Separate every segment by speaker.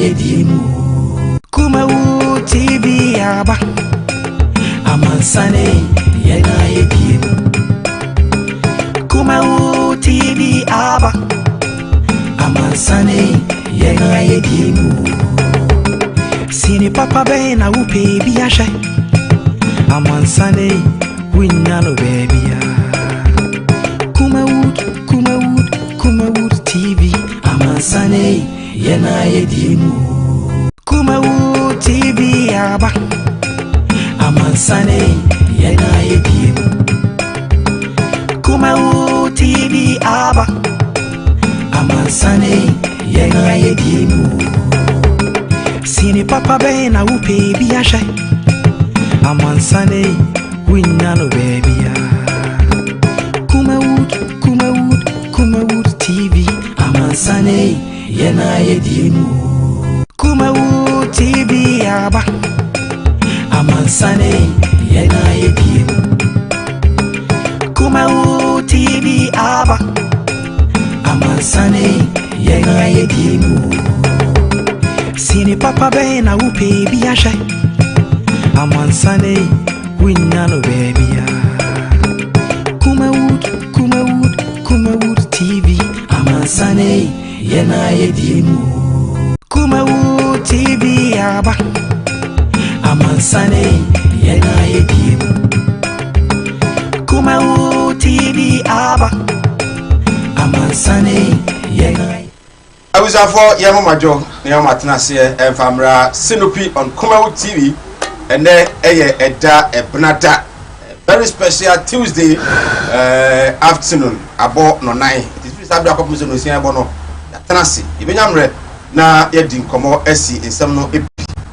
Speaker 1: yedimu. Kumawood TV aba. Amansane yena yedimu. Kumawood TV aba. Amansane yena yedimu. Sini papa be na upe biashe. Amansane winna no baby ya. Kumawood TV Amansane yena yedimu. Kumawood TV aba. Amansane yena yedimu. Kumawood TV aba. Amansane yena yedimu. Sini papa be na upe biashe. Amansane winna no baby ya. Kumawood TV Amansane yena yedimu. Kumawood TV aba. Amansane yena yedimu. Kumawood TV aba. Amansane yena yedimu. Sini papa be na upe biashe. Amansane winna no baby ya. Kumawood TV Amansane yena yedimu. Kumawood TV aba. Amansane yena yedimu. Kumawood TV aba. Amansane yena.
Speaker 2: I was for Yamajo, Yamatanase, and Famra Sinopi on Kumawood TV, and then a Benata. Very special Tuesday afternoon about no 9. It is Sabra Commission of Siabono, Tanasi, even Yamre, na Yedin Como SC in some no epi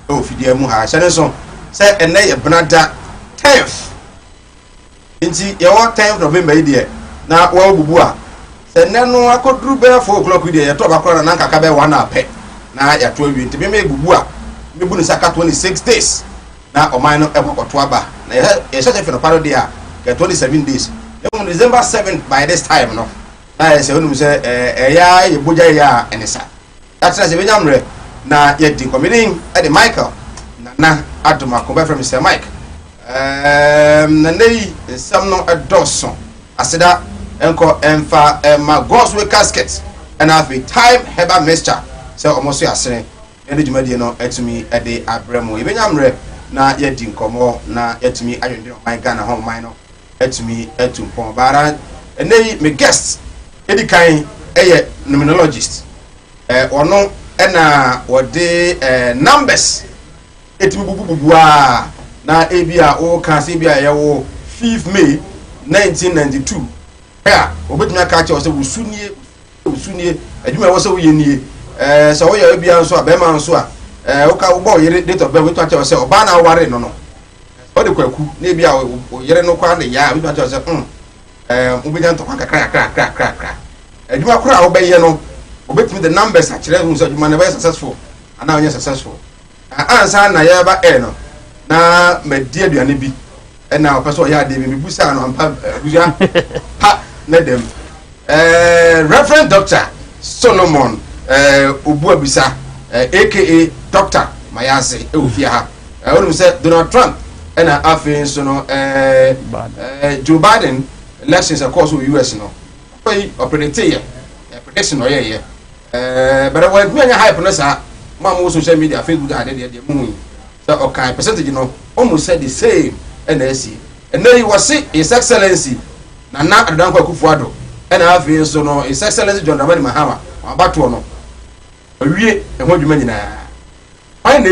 Speaker 2: of Fidiamuha. Shannon said, and they a Benata 10th. Inti, your 10th November, dear. Now, well, Bubua. Said, no, I could do bear 4 o'clock with you. Talk about Nanka Cabe 1 hour pay. Now, I told you to be made Bubua. Mibunasaka 26 days. Now, or minor ever or Twaba. A certain for the parody, 27 days. December 7th by this time, no. I say, when we say, ya, you buja ya, and it's that's as a Vinyamre. Now, yet the committing at the Michael. Na, at to my come from Mr. Mike. Nanay, some no a Dawson. I said that, Uncle Emfa, my Gosway casket, and I've a time heba mixture. So almost you are saying, and the Jumadiano to me at the Abramo. Even Yamre. Na yedin komo na yetumi ayondin my Ghana home minor etumi etumpon bara enei me guest edikan numerologist ono na wode numbers etumi bububua na ebia o kan se bia yewo 5th May 1992 ya obetumi aka che o se wusunie adwuma wo se wo yenie so wo ya ebia nso abema nso a oka ubo yere date of birth we to say oba na ware no no o de kwaku na bia o yere no kwa na ya we to say ubejan to kra adwuma kra wo be ye no obetimi the numbers a kire hu so adwuma na be successful ana onye successful ansa na ya ba no na medi aduane bi na o person ya de bi busa no ampa busa ha na dem Reverend Dr. Solomon Obuabisa aka Dr. Mayase Eufia. I want to say Donald Trump and Afin so no Joe Biden elections of course US no. Pay operator prediction or yeah. But I want me hype on us mom social media Facebook and the moon. So okay percentage you know almost said the same NDC. And then he was sick His Excellency Nana Adanko Akufo-Addo and Afin so no His Excellency John Dramani Mahama about no. We and what you mean now? Why they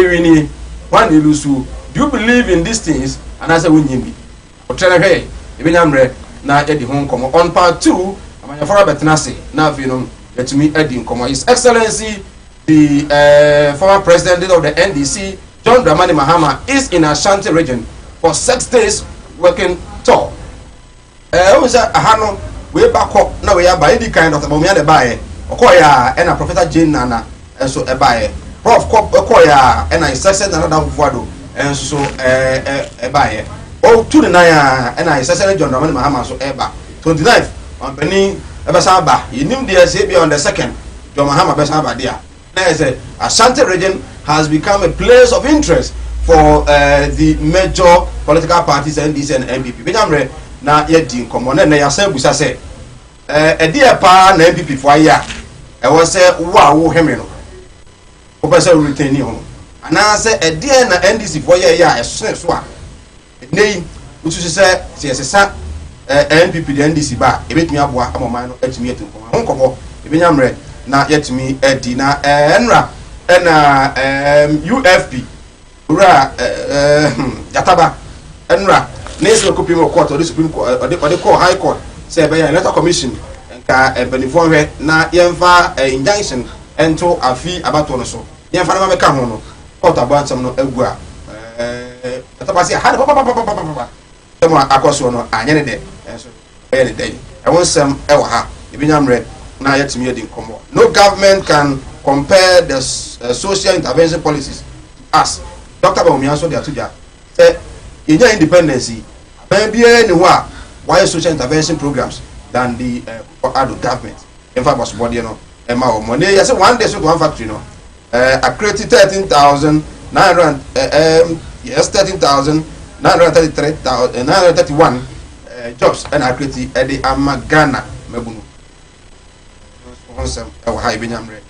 Speaker 2: lose? Do you believe in these things? And I say we need me. But tell hey, even I'm ready now. Eddie home come on part 2. I'm going to follow Betnasi now. You know, let me Eddie come. His Excellency, the former president of the NDC, John Dramani Mahama, is in Ashanti region for 6 days working tour. We say Ahano we back up now. We are by any kind of the buy. Okoya and a Professor Jane Nana and so a buy. Prof Okoya and I success another Fuado and so a buyer. Oh, to the Naya and I success John Dramani Mahama so eba 29th on Penny Ebasaba. You knew the SAB on the 2nd, John Mahama Besaba there. Ashanti region has become a place of interest for the major political parties, NDC and NPP. Binyamre na yedi nkomo na yasa busa se dia pa na NPP fo aya was say wo heme no o pese retain ni ho ana se dia na NDC fo ya eso so a nei ususu se sesa NPP the NDC ba ebetumi aboa amoman no atumi atunko ho nkomo binyamre na yetumi edi na enra na UFP ura jataba enra National Supreme Court or the Supreme Court or the High Court say by electoral commission nka benefo hwe na yemfa injunction ento afi abato no so yemfa na meka ho no court abansam no agu a jataba say ha papa temo akoso no anyene de so e de e wonsam e wa ha ebinyamre na yetumi yedi nkomo. No government can compare the social intervention policies as Dr. Bawumia so dia tuja say in independency maybe anywhere why social intervention programs than the adult government in fact was body no ema o money yes one day so one factory no accredited 13,900 yes 13,931 jobs and accredited at the Amagana mebunu onsem e wa ha ibinyamre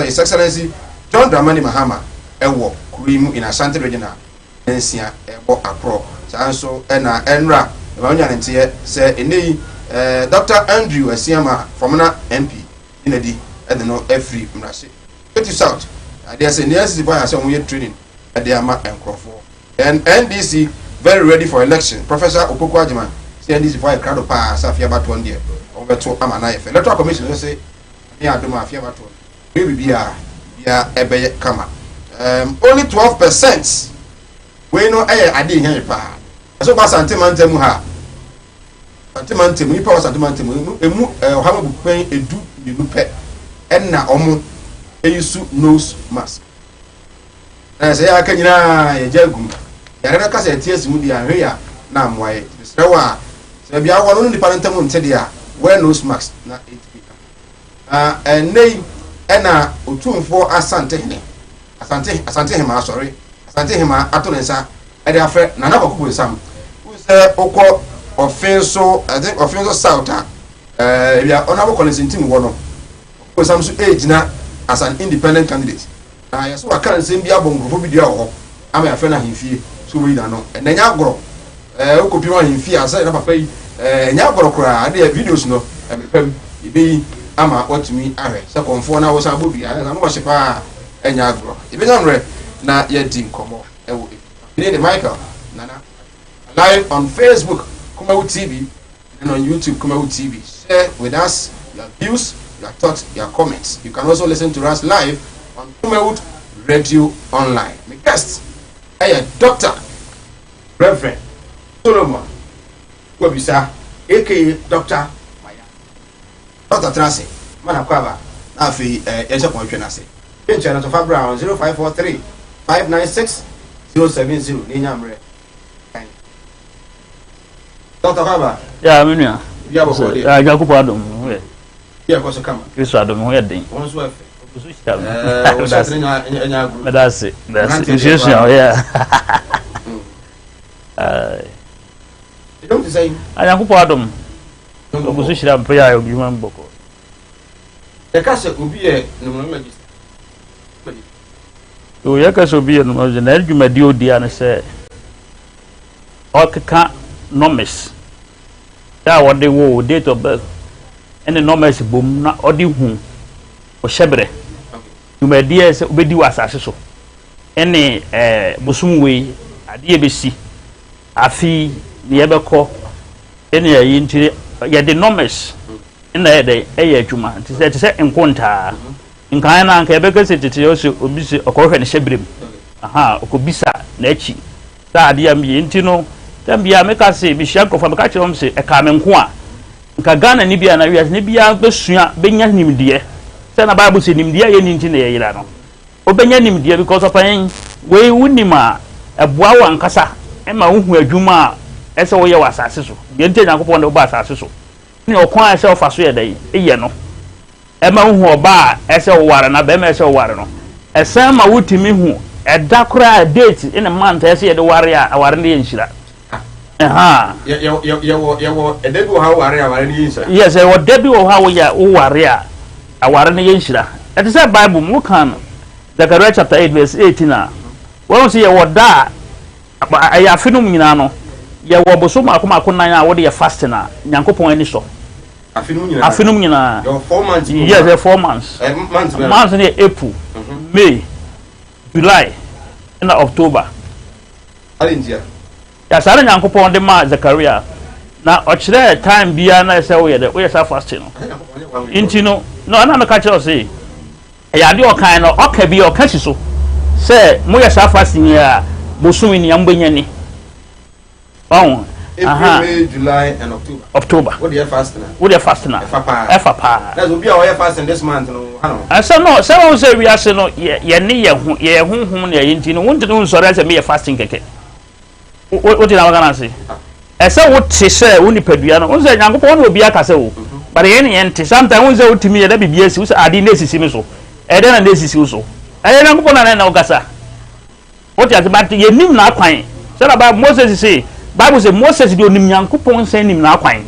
Speaker 2: His Excellency John Dramani Mahama ewo kurimu in Ashanti region ensia ebo akro sanso na enra ewanya ntie se enei Dr. Andrew Asiama former MP inedi and no every mrase get you south there say NDC boy say we training at the ama enkrofo and NDC very ready for election. Professor Opoku Ajiman say NDC boy crowd pa safia bato ndie obeto ama na efe electoral commission say me adoma afia bato we bia ebeye kama only 12% we no ade here pa so ba santimantemu ha santimantemu ipa santimantemu emu ohama bupen edu ninu pe enna omo eyisu nose mask na say aka nyina ye jagum yare ka say ties mu dia hwe ya na amwaye sewa se bia wo no nipa ntemu ntede a wear nose mask na nei ena otumfo asante hema sorry asante hema atolensa ade afre na na kokubo sam se okọ offenso I think offenso south bia onabo consenting wo no ko sam so ejina as an independent candidate na yeso aka nsem bia bongofo bidia ho ama afre na hemfie so we da no na nya agoro okopi wa hemfie asa na papa yi nya agoro kura ade videos no pem ibe ama watumi ahwe se konfo na wo san bobi na no hyepa enya agro ibenyamre na yedi nkomo ewo ni Michael nana live on Facebook Kumawood TV and on YouTube Kumawood TV. Share with us your views, your thoughts, your comments. You can also listen to us live on Kumawood Radio Online. My guest Dr. Reverend Solomon Kwabisa aka Dr. Dr. Tracy, Manakwaba, Nafi, Yeshaponase. Channel to Fabra 0543 596 070. Ninyamre. Dr. Fabra.
Speaker 3: Yeah, Minia.
Speaker 2: Yeah,
Speaker 3: I got to pardon.
Speaker 2: Yeah, of course, come.
Speaker 3: You saw them wedding.
Speaker 2: Once worth.
Speaker 3: That's it. That's it. Yeah.
Speaker 2: Don't say.
Speaker 3: I got to pardon. Opposition and prayer of human boko.
Speaker 2: The castle will be a no.
Speaker 3: So Yakas will be an argument, dear Diana said. Okaka nomis. That what they were date of birth. And the nomis boom not odi whom or shebre. You may dear obedi was so. Any Busumwe at DBC. Afi the Ebeko. Any into yet the nomis. In the day, Juma, to say encounter. In Kana and Quebec City, also obisi occur and shebrim. Aha, Okubisa, Nechi. That dear me, Intino, then be a make us say, Bishako from Catchum say, a Carmen Qua. Kagana Nibia and Arias Nibia, Bessia, Benyanim dear. Send a Bible in India and Intina Yano. O Benyanim dear because of paying way Windima, a Bow and Casa, Emma who Juma, as a way was assessor. The intent upon the bus assessor. You know, quite self as we day, a yano. ema hu oba ese ware na be ma ese ware no esen ma wutimi hu eda kura date in a month ese ye de ware a ware ne yenhira aha
Speaker 2: yewo edebi wo ha ware a ware ne yenhira
Speaker 3: yes e wo debi wo ha wo ya wo ware a ware ne yenhira it is a bible mu kan Zechariah chapter 8 verse 18 wọ́n sì yẹ wọ da ayé afinum nyina no yẹ wọ bosom akoma nan a wọ́n de yẹ fasting na nyankopɔn ani so afinum nyina
Speaker 2: 4 months
Speaker 3: yes 4 months months ne April May July and October
Speaker 2: alentia
Speaker 3: ya sare nyankopɔn de ma Zechariah na ɔkyerɛ time bia na ɛsɛ wo yɛ de wo yɛ sa fasting no inti no ana me ka kyerɛ say ya de okan no oka bi oka si so say mo ya sa fasting ya bosumi ni ambanya ni April,
Speaker 2: May, July and October. What do you fast now?
Speaker 3: What do you fast now? Efapa.
Speaker 2: That's will be our fasting this month no.
Speaker 3: I say no, someone say we are say no ye ni ye hu na ye nti no won't do so say me fasting keke. What did I gonna say? I say what say woni padua no. Won say nyankopon na obi aka say wo. But ye ni ente sometimes won say otimi ye da bibia si wo say ade na sisi me so. E da na sisi wo so. Aye nyankopon na ogasa. What you about ye nim na akwan. Say about Moses say Bible say Moses do nim nyankopon say nim na akwan.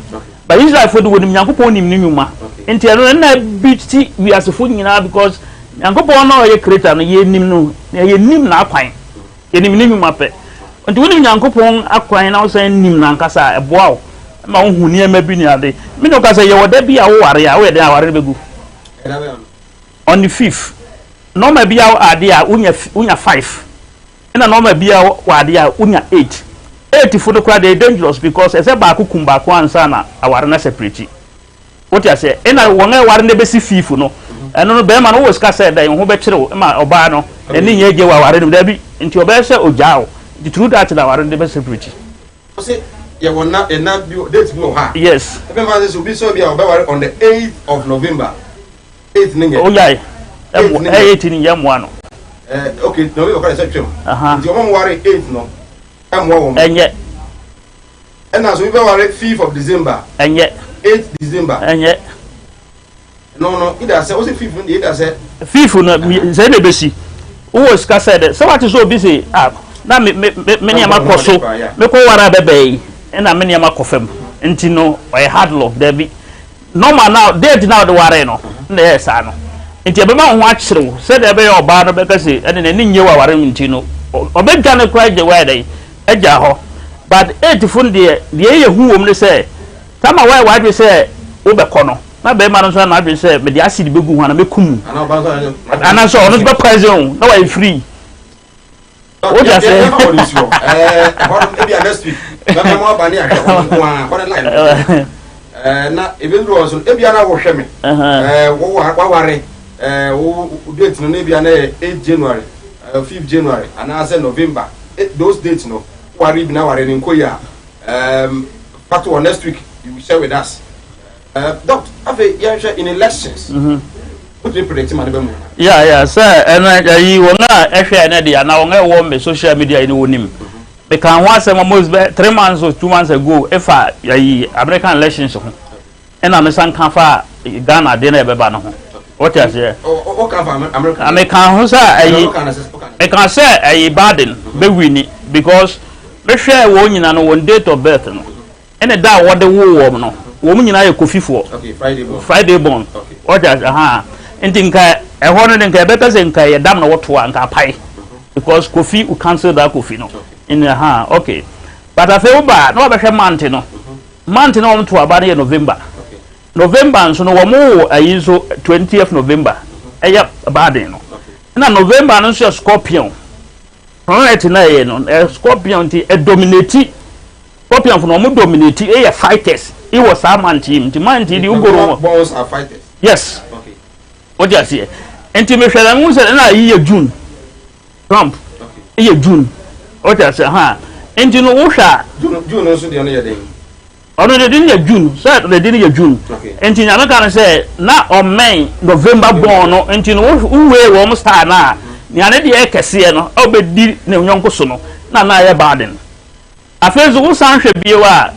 Speaker 3: But Israel for do nim nyankopon nim nyuma. Enti eno na biti we asefo nyina because nyankopon na ye creator no ye nim no ye nim na akwan. Ye nim nyuma pe. Enti woni nyankopon akwan na wo say nim na nkasa eboa wo. Ma wo hu ne ma bi ni ade. Me no ka say ye woda bi a wo ware a wo ye de aware begu. On the 5th. No ma bi a ade a unya 5. Na no ma bi a wo ade a unya 8. 8 for the crowd they dangerous because as a back kumba kwansa na aware na separate. What you say? Ena wonga ware ne besi fifu no. Eno no be ma no wo ska say dan ho be kire ma oba no. Eni nye je wa ware no da bi nti oba say ojao. The true that na ware ne be separate.
Speaker 2: O say ye wona ena bi date bi o ha.
Speaker 3: Yes.
Speaker 2: Even man say so bi a oba ware on the 8th of November. 8th ninge.
Speaker 3: Oh yeah. 8 ni yam ano.
Speaker 2: Okay, no we go say twem. Nti o mo ware 8 no.
Speaker 3: Enye.
Speaker 2: And as we were 5th of December.
Speaker 3: Enye.
Speaker 2: 8th December.
Speaker 3: Enye.
Speaker 2: No, it has said, what's the 5th? It has said,
Speaker 3: 5th, no, Zene Bessie. Who was said, so what is so busy? Now, many of my cosso, make over a baby, and a many of my coffin. And you know, I had look, there be no man now, dead now the wareno. Yes, I know. And your man watch through, said a bay or bar because and then any you are in Tino. Or beg Ghana cried the way they. Ejaho but 8 fundi the ye hu wom ne say tama why we say obekono na be ma no so na we say me the acid begu hu na mekum ana so no be poison na why free o ja say
Speaker 2: e bia next week na mo ba ni aka ko line na even do so e bia na wo hwe me wo ware wo date no e bia na 8 January 5th January and I say November those dates no worry now are in Koya. Part one next week you will share with us. Doctor, have a in elections. What do you predict, madam?
Speaker 3: Yeah, sir. And you will not actually and I will warm social media in Unim. Because once almost 3 months or 2 months ago, if I American elections and I'm a son can far Ghana dinner bebano. What is it?
Speaker 2: Oh, American.
Speaker 3: I can say a burden be winning because we share one date of birth no and a da what the war no woman na kofi for
Speaker 2: okay
Speaker 3: Friday born what is and think a hundred and better than a dam no what one ka pai because kofi will cancel that kofi no in okay but I feel bad no be mountain no to about November so no mo ayiso 20th November bad no na November no so Scorpion right na no Scorpion ti dominate Scorpion for no dominate fighters it was a man team the man team the ugoro
Speaker 2: balls are fighters
Speaker 3: yes
Speaker 2: okay
Speaker 3: what you say enti me hwela mu say na ye June Trump okay ye June what you say enti no wo hwa
Speaker 2: June no so de no ye den
Speaker 3: ono de din ye June say de din ye June enti nya na say na o men November born no enti no wo we wo mo star na nya ne de e kese no obedi na nyonko so no na ye baden afenzo wo san hwe bie wa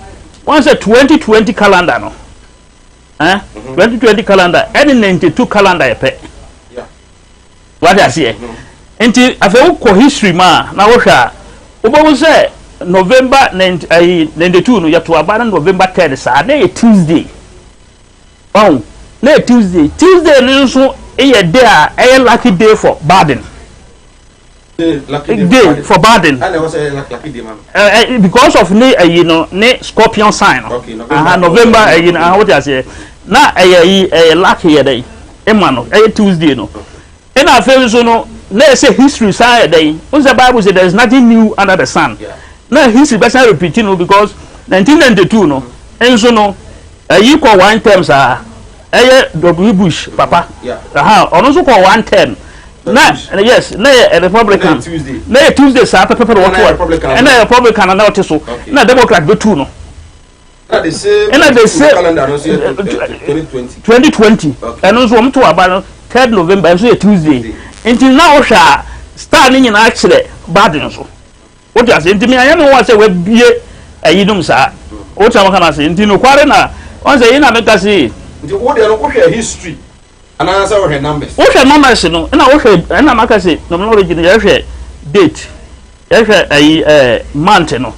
Speaker 3: once 2020 calendar no 2020 calendar any 92 calendar epe what I see enti afa ko history ma na wo hwa obo say November 92 no yato aba na November 3rd sa na Tuesday oh na Tuesday no so e day a lucky day for Baden. Lucky day for Baden. And was a lucky day, man. Because of ne Scorpion sign. Okay, November what I say. Na a lucky day. Emano, Tuesday no. And I feel so no. Let's say history side day. When the Bible says there is nothing new under the sun. Now history better repeating no because 1992 no. And so no. You call one term sir. W. Bush, Papa. Also call 110. Na yes, na Republican. Na Tuesday, sir. Pepper what? And a Republican and not so. Na Democrat be two no.
Speaker 2: And they say calendar
Speaker 3: 2020. And also to about 3rd November, so Tuesday. Until now, starting in actually bad so. What you say? Until me, I know what say we be a yidum sir. What I can say? Until no quarter once a year, make us say.
Speaker 2: What they are history and answer her numbers.
Speaker 3: What her numbers no? And I work and I can say no original date. A month no.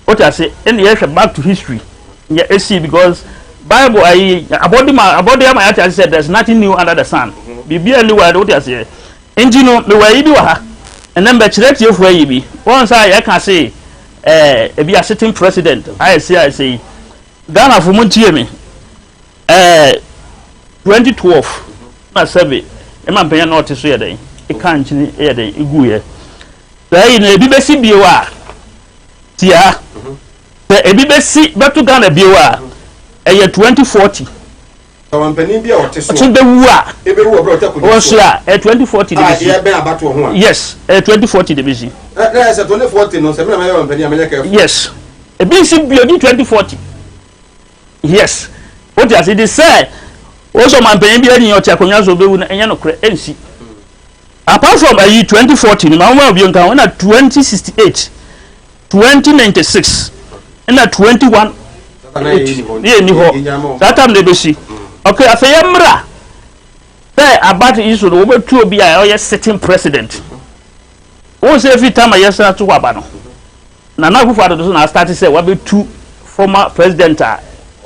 Speaker 3: What I say and yes back to history. Yeah, see because Bible about them I said there's nothing new under the sun. Be barely what I say. And you know me where you do and then bet you where you be. Once I can say be a sitting president. I say Ghana for me. 2012 na survey e man penya not so yeden e kan chini yeden igu ye sai na ebi besi biewa tia ebi besi betu Ghana biewa eye 2040
Speaker 2: so mpani bia wote so
Speaker 3: be wu a
Speaker 2: ebe wu obro ta ko
Speaker 3: won so a 2040 de besi
Speaker 2: e ben abato ho a
Speaker 3: yes 2040 de besi
Speaker 2: na say 2040 no say me na me mpani amenya ka
Speaker 3: yes ebi si bio di 2040 yes what you say they say also man pay bi any oti akonya so bewu na enya no kre ensi apart from 2014 ma wo bi nkan na 2068 2096 na 21 ye ni ho that time they be see okay afeyamra say about issue no we tu obi a sitting president won say every time I say to waba no na go for do na start say we be two former president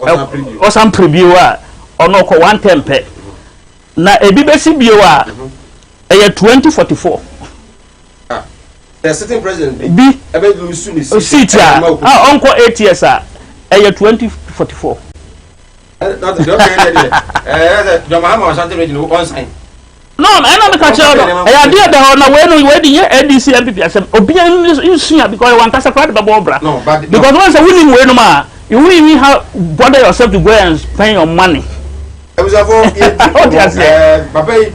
Speaker 3: or some preview or no ko 110 na ebi besi biewa 2044
Speaker 2: the sitting president
Speaker 3: bi
Speaker 2: ebe do su ni
Speaker 3: seat onko 8 years 2044
Speaker 2: not the okay the Mahama was something region on sign
Speaker 3: no I no make a child I dey there na we di NDC MPP asem obi you sua because one kasa kwad babo bra because once we ni we no ma you won't even have bother yourself to go and spend your money.
Speaker 2: I was Papa,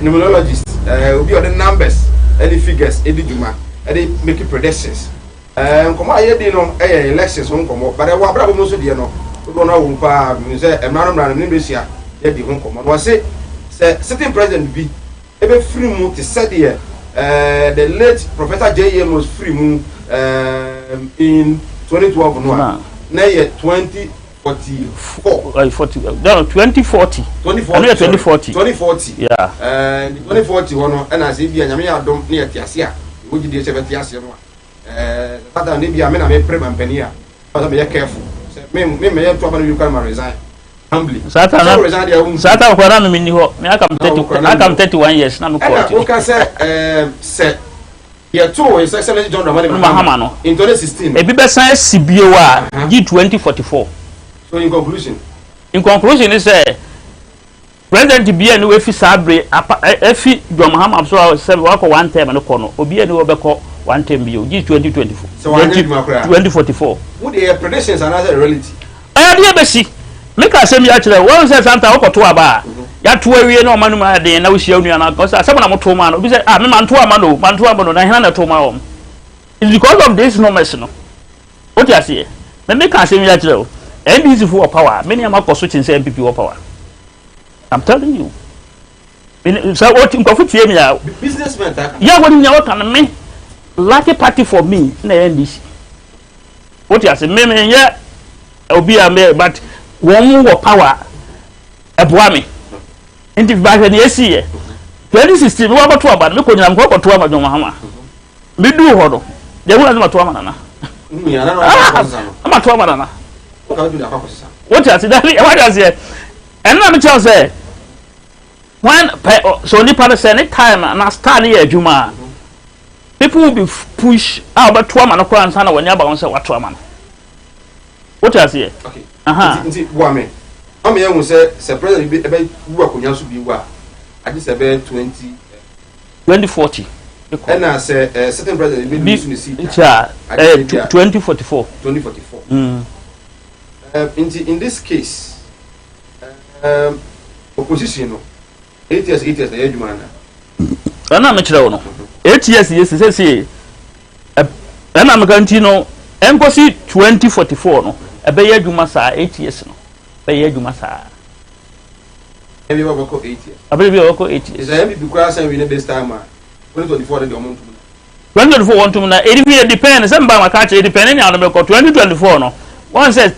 Speaker 2: numerologist, will be on the numbers, any figures, any juma, any making predictions. Come on, you know, elections won't come up, but I want to most of you know, we don't know, say, a man of Nimbisia, yet the home come on. Was it, sitting president be a free moon to set here. The late Professor J.M. was free moon in 2012. No. Now 2044.
Speaker 3: 2040.
Speaker 2: 2040.
Speaker 3: Yeah.
Speaker 2: 2040 one and as if you are don't near Tiasia. Would you do 70 years? That maybe I mean I may pray my penny. But be careful. Me trouble you can resign. Humbly. Satan for me I come 31 years now. Okay, say yeah, two is excellent John Mahama in 2016. A bit science CBOA G2044. So in conclusion is President B and Wefi Sabre Efi John Mahama so 1 term and a corner Obi and Obeko 1 term G2024. So 2044. What the predictions are another reality. I dear Bessie. Make us say me actually one says Santa Okoto aba. Ya to we no manu ma de na we shia unu na cause some na moto ma no be say me man to amano na hina na to ma om. It's because of this no mercy no. What you say? Me make us say me actually NDC for power. Many am akoso chin say MPP for power. I'm telling you. So what in go fit me ya businessman that. Yeah, what you can me lucky party for me na NDC. What you say? Me yeah obi am but one more power
Speaker 3: Ebuami. Inti back in the year. 2016, we were to about me ko nyam ko to ama John Mahama. Me do hodo. They won't have to amana. I'm to amana. What is that? What is it? And I'm tell say when so nipa say any time na start here Juma. People will be push out to amana ko ansana when you ba say what to amana. What is it? Okay.
Speaker 2: Nti Buame. Am ye say president be wu akonya so bi wa. Adi say be
Speaker 3: 2040.
Speaker 2: And I say certain president be lose the seat.
Speaker 3: 2044.
Speaker 2: 2044. In this case, opposition no 8 years na yeduma na.
Speaker 3: Ana me kire wo no. 8 years yes say ana me kanti no enkosi 2044 no ebe yeduma sa 8 years no. Be yeduma sa.
Speaker 2: Ebi ba ko 8 years.
Speaker 3: Abeli ba ko 8 years.
Speaker 2: Is ebi bi kwa say we ne best time 2024 de omuntu.
Speaker 3: 2024 want to na it depend some ba maka che depend any on me ko 2024 no one said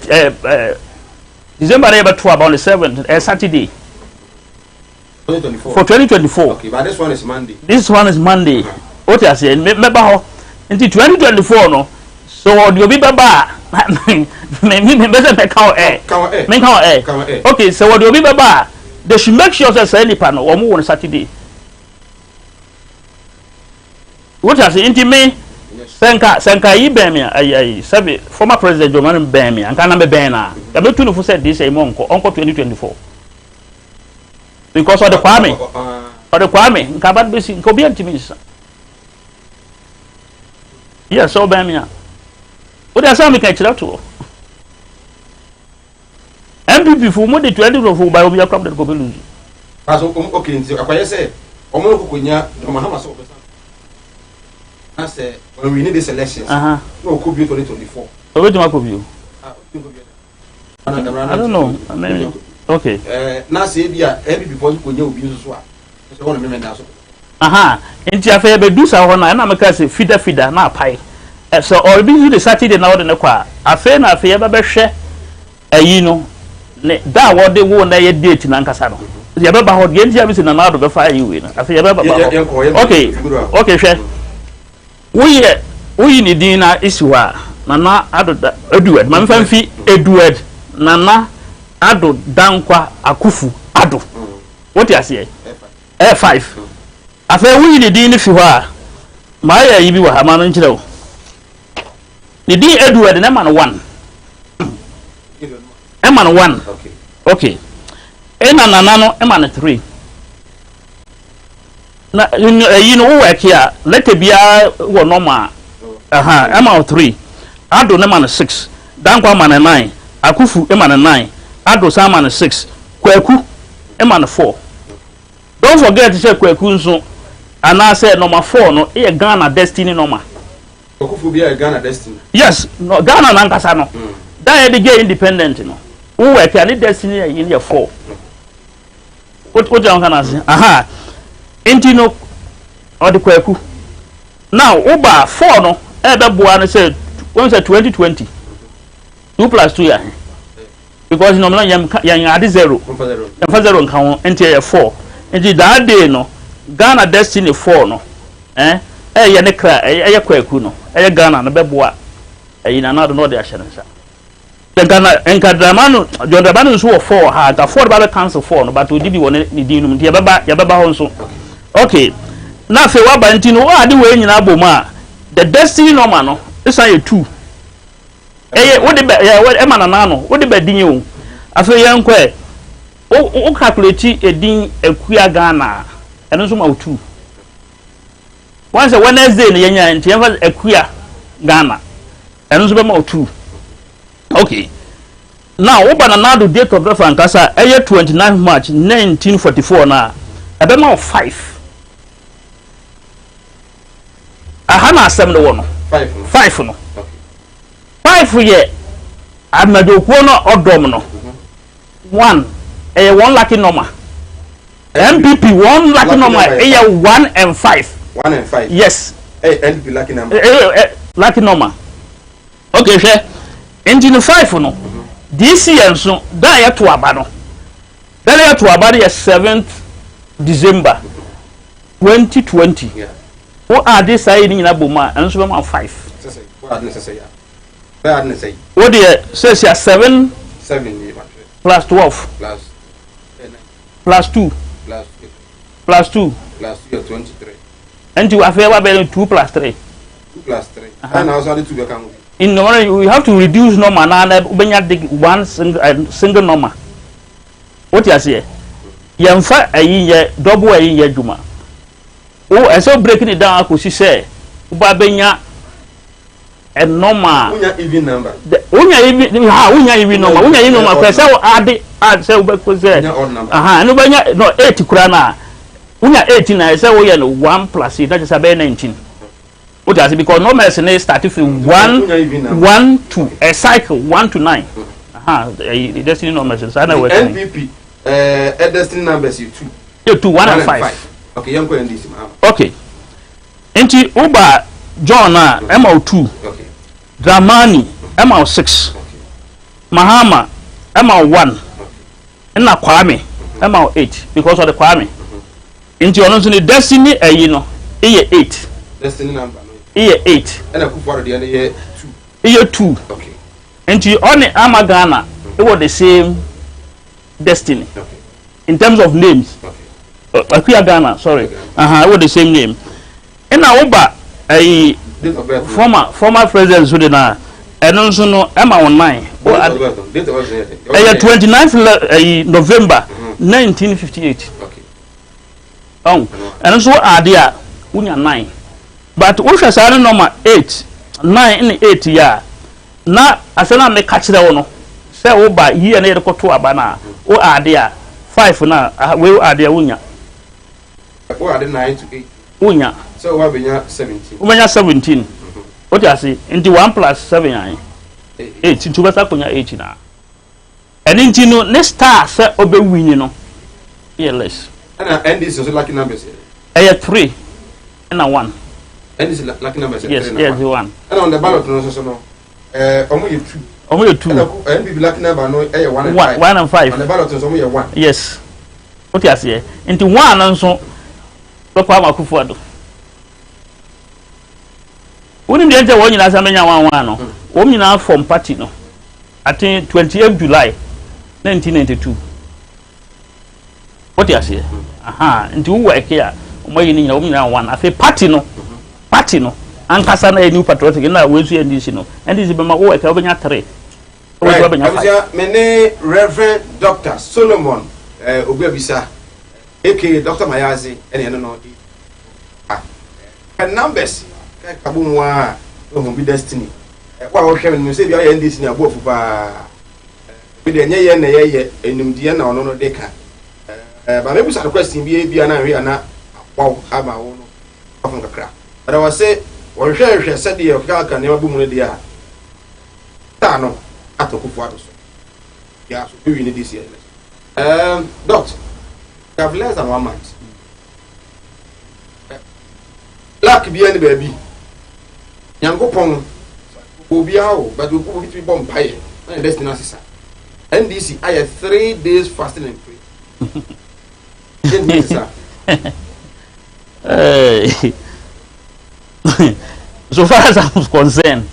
Speaker 3: December about 2 about the 7th Saturday
Speaker 2: 2024
Speaker 3: for 2024.
Speaker 2: Okay, but this one is Monday.
Speaker 3: This one is Monday. What I say me ba ho until 2024 no so the obi baba me better me count okay, so what the obi baba they should make sure that say any panel or more on Saturday. What I say intimate Senka Ibemia, I sabi former president Joman Bemia, and Kaname Bena. The Betuno who said this a monk, Uncle 2024. Because of the Kwame, Kabat Basin, Kobian Timis. Yes, so Bemia. What are some catch up to? MPP for more than 20 of who by Obia Club that Gobelu.
Speaker 2: Okay, I say, Omo Kunya, Mahama so. I say when we need this election, no could be 2024.
Speaker 3: So where do I could I don't know. Okay.
Speaker 2: Now say every before you could be so.
Speaker 3: Inti afa be do sa ho na make say feeder na pai. So or be you the Saturday na the kwa. Afa na afa ye be hwe ayi no. Ne da wo de wo na ye date na nkasa no. Ye be ba ho de ntia bi se na na do be fa ayi we no. Afa ye be ba. Okay. Okay, hwe. We ni din na isiwa nana ado Edward man famfi Edward nana ado dankwa akufu ado what you say F5 afa we ni din ni fi ho a ma ya yi bi wa ha ma no nkire wo ni din Edward na man 1 e man 1 okay ena nana no e man 3 na you know work here let bia wo normal am 3 ado na man 6 dankwa man 9 akufu man 9 ado sa man 6 kwaku man 4 don't forget to say kwaku nso ana say number 4 no e Ghana destiny normal
Speaker 2: akufu bia Ghana destiny
Speaker 3: yes no Ghana na nkasa no that e dey independent no wo work here destiny in your 4 what you can say Intino or the Kwaku. Now, Uba 4 no, Buana said, once at 2020, 2 plus 2 years. Because no man young at 0, and father on count entire 4. And that day no, Ghana destiny 4 no, Yaneka, a Kwaku no, a Ghana, and a Bebua, in another no the assurance. The Ghana and Cadramano, John Rabanus who 4 had afforded by the council 4, no, but we did one in the Yababa also. Okay. Now fe wa bantino wa ade we nyina boma the destiny normal no is a 2 wo de e ma na no wo de badin o afa yan kwa o calculate edin akua Ghana eno so ma 2 once Wednesday no yenya nti yan fa akua Ghana eno so be ma 2 okay now wo ba na do date of birth ankasa 29 March 1944 na ebe ma 5 ahana asem no wono 5 no 5 ye amadokuo no odom no 1 1 lucky number MPP 1 lucky number 1 and 5
Speaker 2: 1 and 5
Speaker 3: yes
Speaker 2: NPP lucky number
Speaker 3: lucky number okay she engine 5 no this year so da ya to aba no Earlier to about the 7th December 2020.
Speaker 2: Yeah.
Speaker 3: What are they saying in Abuma and so on 5?
Speaker 2: What did say?
Speaker 3: What do you say? 7 plus 12 plus 2 plus 2
Speaker 2: 23.
Speaker 3: and you have ever 2 plus 3.
Speaker 2: 2 plus 3. And also the 2 become.
Speaker 3: In the morning, we have to reduce number and dig one single number. What you say? Yamfa a year, double a year, Juma. Oh, and so breaking it down, I could say, Ubabenya and normal.
Speaker 2: Even number.
Speaker 3: Unya even number. Unya even number. So add say no 80 krana. Unya 18 I say we 1 plus that is about 19. What is it? Because no mercenary started from 1 to a cycle 1 to 9. The destiny numbers.
Speaker 2: NPP destiny numbers you
Speaker 3: 2 1 and 5.
Speaker 2: Okay, young NDC.
Speaker 3: Okay. Enti Uba John MO2.
Speaker 2: Okay.
Speaker 3: Dramani MO6.
Speaker 2: Okay.
Speaker 3: Mahama MO1. And na Kwame MO8 because of the Kwame. Enti ono so the destiny you know, 8.
Speaker 2: Destiny number.
Speaker 3: 8.
Speaker 2: And I could for the year 2.
Speaker 3: Year 2.
Speaker 2: Okay.
Speaker 3: Enti on Amagana it was the same destiny.
Speaker 2: Okay.
Speaker 3: In terms of names.
Speaker 2: Okay.
Speaker 3: Akuya Ghana, sorry. It was the same name. And now Uba a former president Sudena and also no Emma 9. 29th November 1958.
Speaker 2: Okay.
Speaker 3: Oh, and so are there unya 9. But Usha Sara number 8, 9 in 8 year. Na asana me catch the one. Say Uba year near the Kotua Bana. O are there 5 now. We are there unya.
Speaker 2: What are the 9 to 8?
Speaker 3: Unya.
Speaker 2: So what we are 17.
Speaker 3: Unya 17. What you say? Into 1 plus 7 8 into better kunya 8 na. And into no next star say obe win no. Yeah less.
Speaker 2: And NDC so lucky numbers here.
Speaker 3: 3 and a 1.
Speaker 2: NDC lucky numbers.
Speaker 3: Yes, yes, 1.
Speaker 2: And on the ballot no so no. Only 2.
Speaker 3: Only 2.
Speaker 2: And NDC lucky number no 1 and 5.
Speaker 3: 1 and 5.
Speaker 2: On the ballot is only 1.
Speaker 3: Yes. What you say? Into 1 and so Papa Makufuado. When the enter one in Asamenya 1 no. Women are from party no. I think 28th July 1992. What you say? Into work here. Umayini women 1. I say party no. Party no. Ankasa na new patriotic na wezu NDC no. NDC be ma work e obenya 3.
Speaker 2: Mene Reverend Dr. Solomon Ogbebisa aka Dr. Mayazi and no numbers kabumwa no be destiny wa wo hwem no say bi aye NDC na abofu pa bi de nye ye na ye enumdie na ono no de ka ba me busa question bi na hwe na wow ama wo no afun kakra but I was say wo hwehwe said ye ka ne mabu mu de a ta no atokufu ado so ya so we need this year Doctor, you have less than 1 month. Luck be any baby. Yango pong will be out, but we will be bomb pie and destiny. NDC, I have 3 days fasting and pray.
Speaker 3: So far as I'm concerned,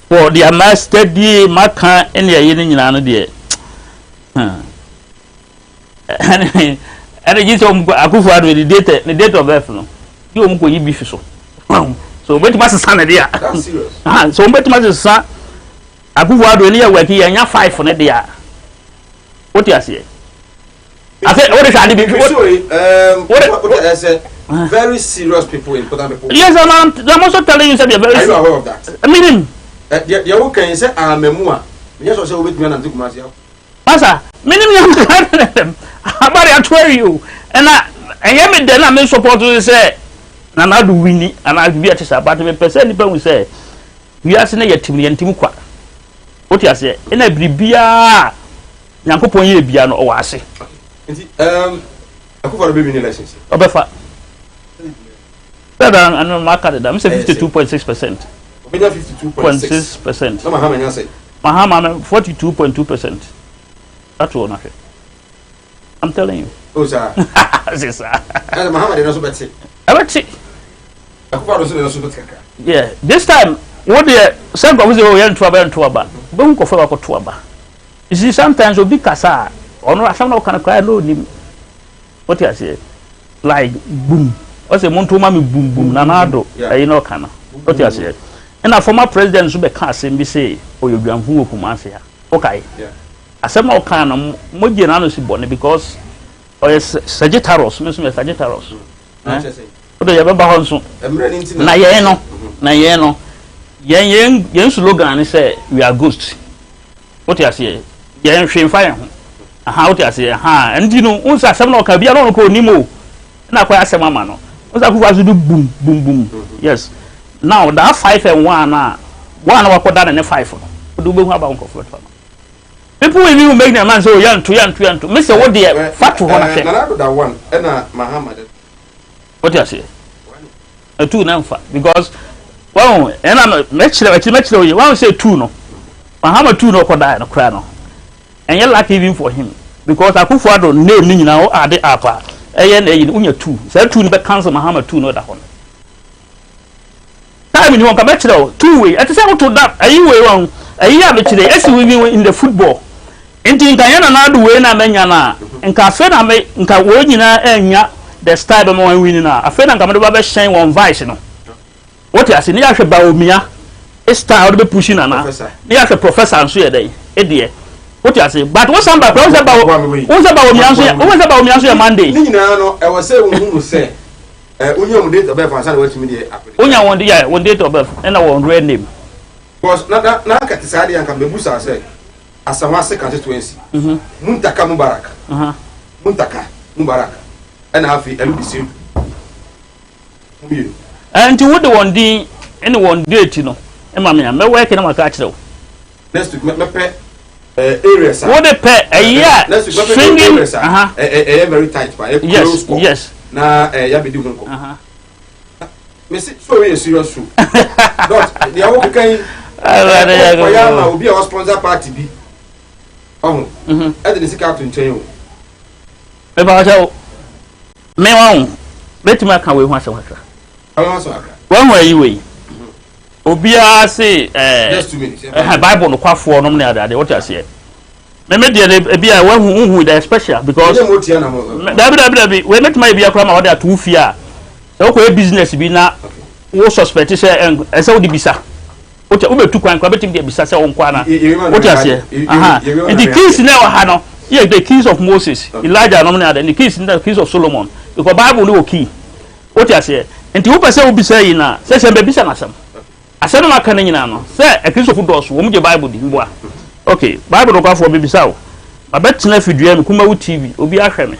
Speaker 3: for the master D, Maka, and the Yin there. And you told Akufuado with the date of birth. No, you won't go be so. So, wait, Master Son, dear. So, wait, Master Son, Akufuado near where he and 5 for the year. What you say? I said, what is I said? Very serious people, important people. Yes, I'm also telling you something very serious. Are you aware of that? I mean,
Speaker 2: you can say, I'm a memoir. Yes, also with me and took myself.
Speaker 3: Master, minimum about I tell you, and I am then I may support to say, and I do winning, and I'll be at a about the percent. People will say, we are saying a Timmy and Timukwa. What you say? And I be beer, Yanko Biano, or I say,
Speaker 2: I could for a baby relationship.
Speaker 3: Obefa. Better than market, I'm saying 52.6%. 52.6%. Mahama 42.2%. That's all. I'm telling you.
Speaker 2: Oh, sir.
Speaker 3: Sir.
Speaker 2: And Muhammad is also better.
Speaker 3: Yeah, this time, what the some of the young trouble, don't go for Tuaba. You see, sometimes you'll be Cassa, or no, some kind of cry, no, what I say, like boom. What's a Montomami boom boom, Nanado, you know, Kana. What I say. And a former president should be cast and be say, or you be who Kumasia. Okay. I said more kind of Mojianus bonnet because Sagittarius, Mr. Sagittarius. What do you ever bounce? Nayeno, Yen slogan is say, we are ghosts. What you say? Yen shame fire. How to say, and you know, once I some can be alone called Nemo. And I quite say, Mamma. Once I was do boom, boom, boom. Yes. Now, that 5 and 1 now, 1 hour put down and a 5. Do we have a comfort? People will make their man so young to Mr. What dear, fat to that one, and Muhammad. What you say? A 2 now, because, well, and I'm a match, you won't say 2 no. Muhammad 2 no, could die no crown. And you're lucky even for him, because I could for the name now are the upper. And you 2. So 2 but cancel Muhammad 2 no that one. Time you want to match 2 way. At the same to that, are you wrong? A year today, as we in the football. Inti Ghanaian na do we na menya na nka fe na me nka wo nyina enya the style be mo win na afe na nka me do ba shen one vice no what you say ni ahwe ba omia e style do be pushing na ni ahwe professor nso ye dey e de what you say but what samba pro say ba omia nso ye Monday
Speaker 2: ni nyina no e wo say unhu say unya mu date of birth ansa na watimi de
Speaker 3: unya one date of birth and one real name
Speaker 2: because na ka tisade yanka mebusa say Asamase constituency. Muntaka Mubarak. Muntaka Mubarak. And happy NDC.
Speaker 3: And to what the one day, anyone date, you know. And mamma, I'm working on my catch though.
Speaker 2: Next week, my pet areas.
Speaker 3: What a pet a year.
Speaker 2: Next week, a very tight by
Speaker 3: yes.
Speaker 2: Na Yabi Dugo. Miss, so a serious shoe. Not the Awokai. I will be our sponsor party. Oh, I didn't see Captain Tail.
Speaker 3: About me on. Let me come with once a while. One way you way. Obia say,
Speaker 2: just 2 minutes.
Speaker 3: Bible no quite for no other. What I say. Maybe be a one who is special because we met my be a crime order 2 fear. Okay, business be now. Wo suspect say and so the bisa. What you took one committing the Bissassa on Kwana. What you say? And the keys never had no. Yeah, the keys of Moses, Elijah, and the keys in the keys of Solomon. Because Bible no key. What you say? And the Upa say will be saying now, says a baby son. I said, my canino, say a piece of doors, whom your Bible didn't. Okay, Bible don't go for baby sow. I bet nephew dream Kumawood TV will be a shame.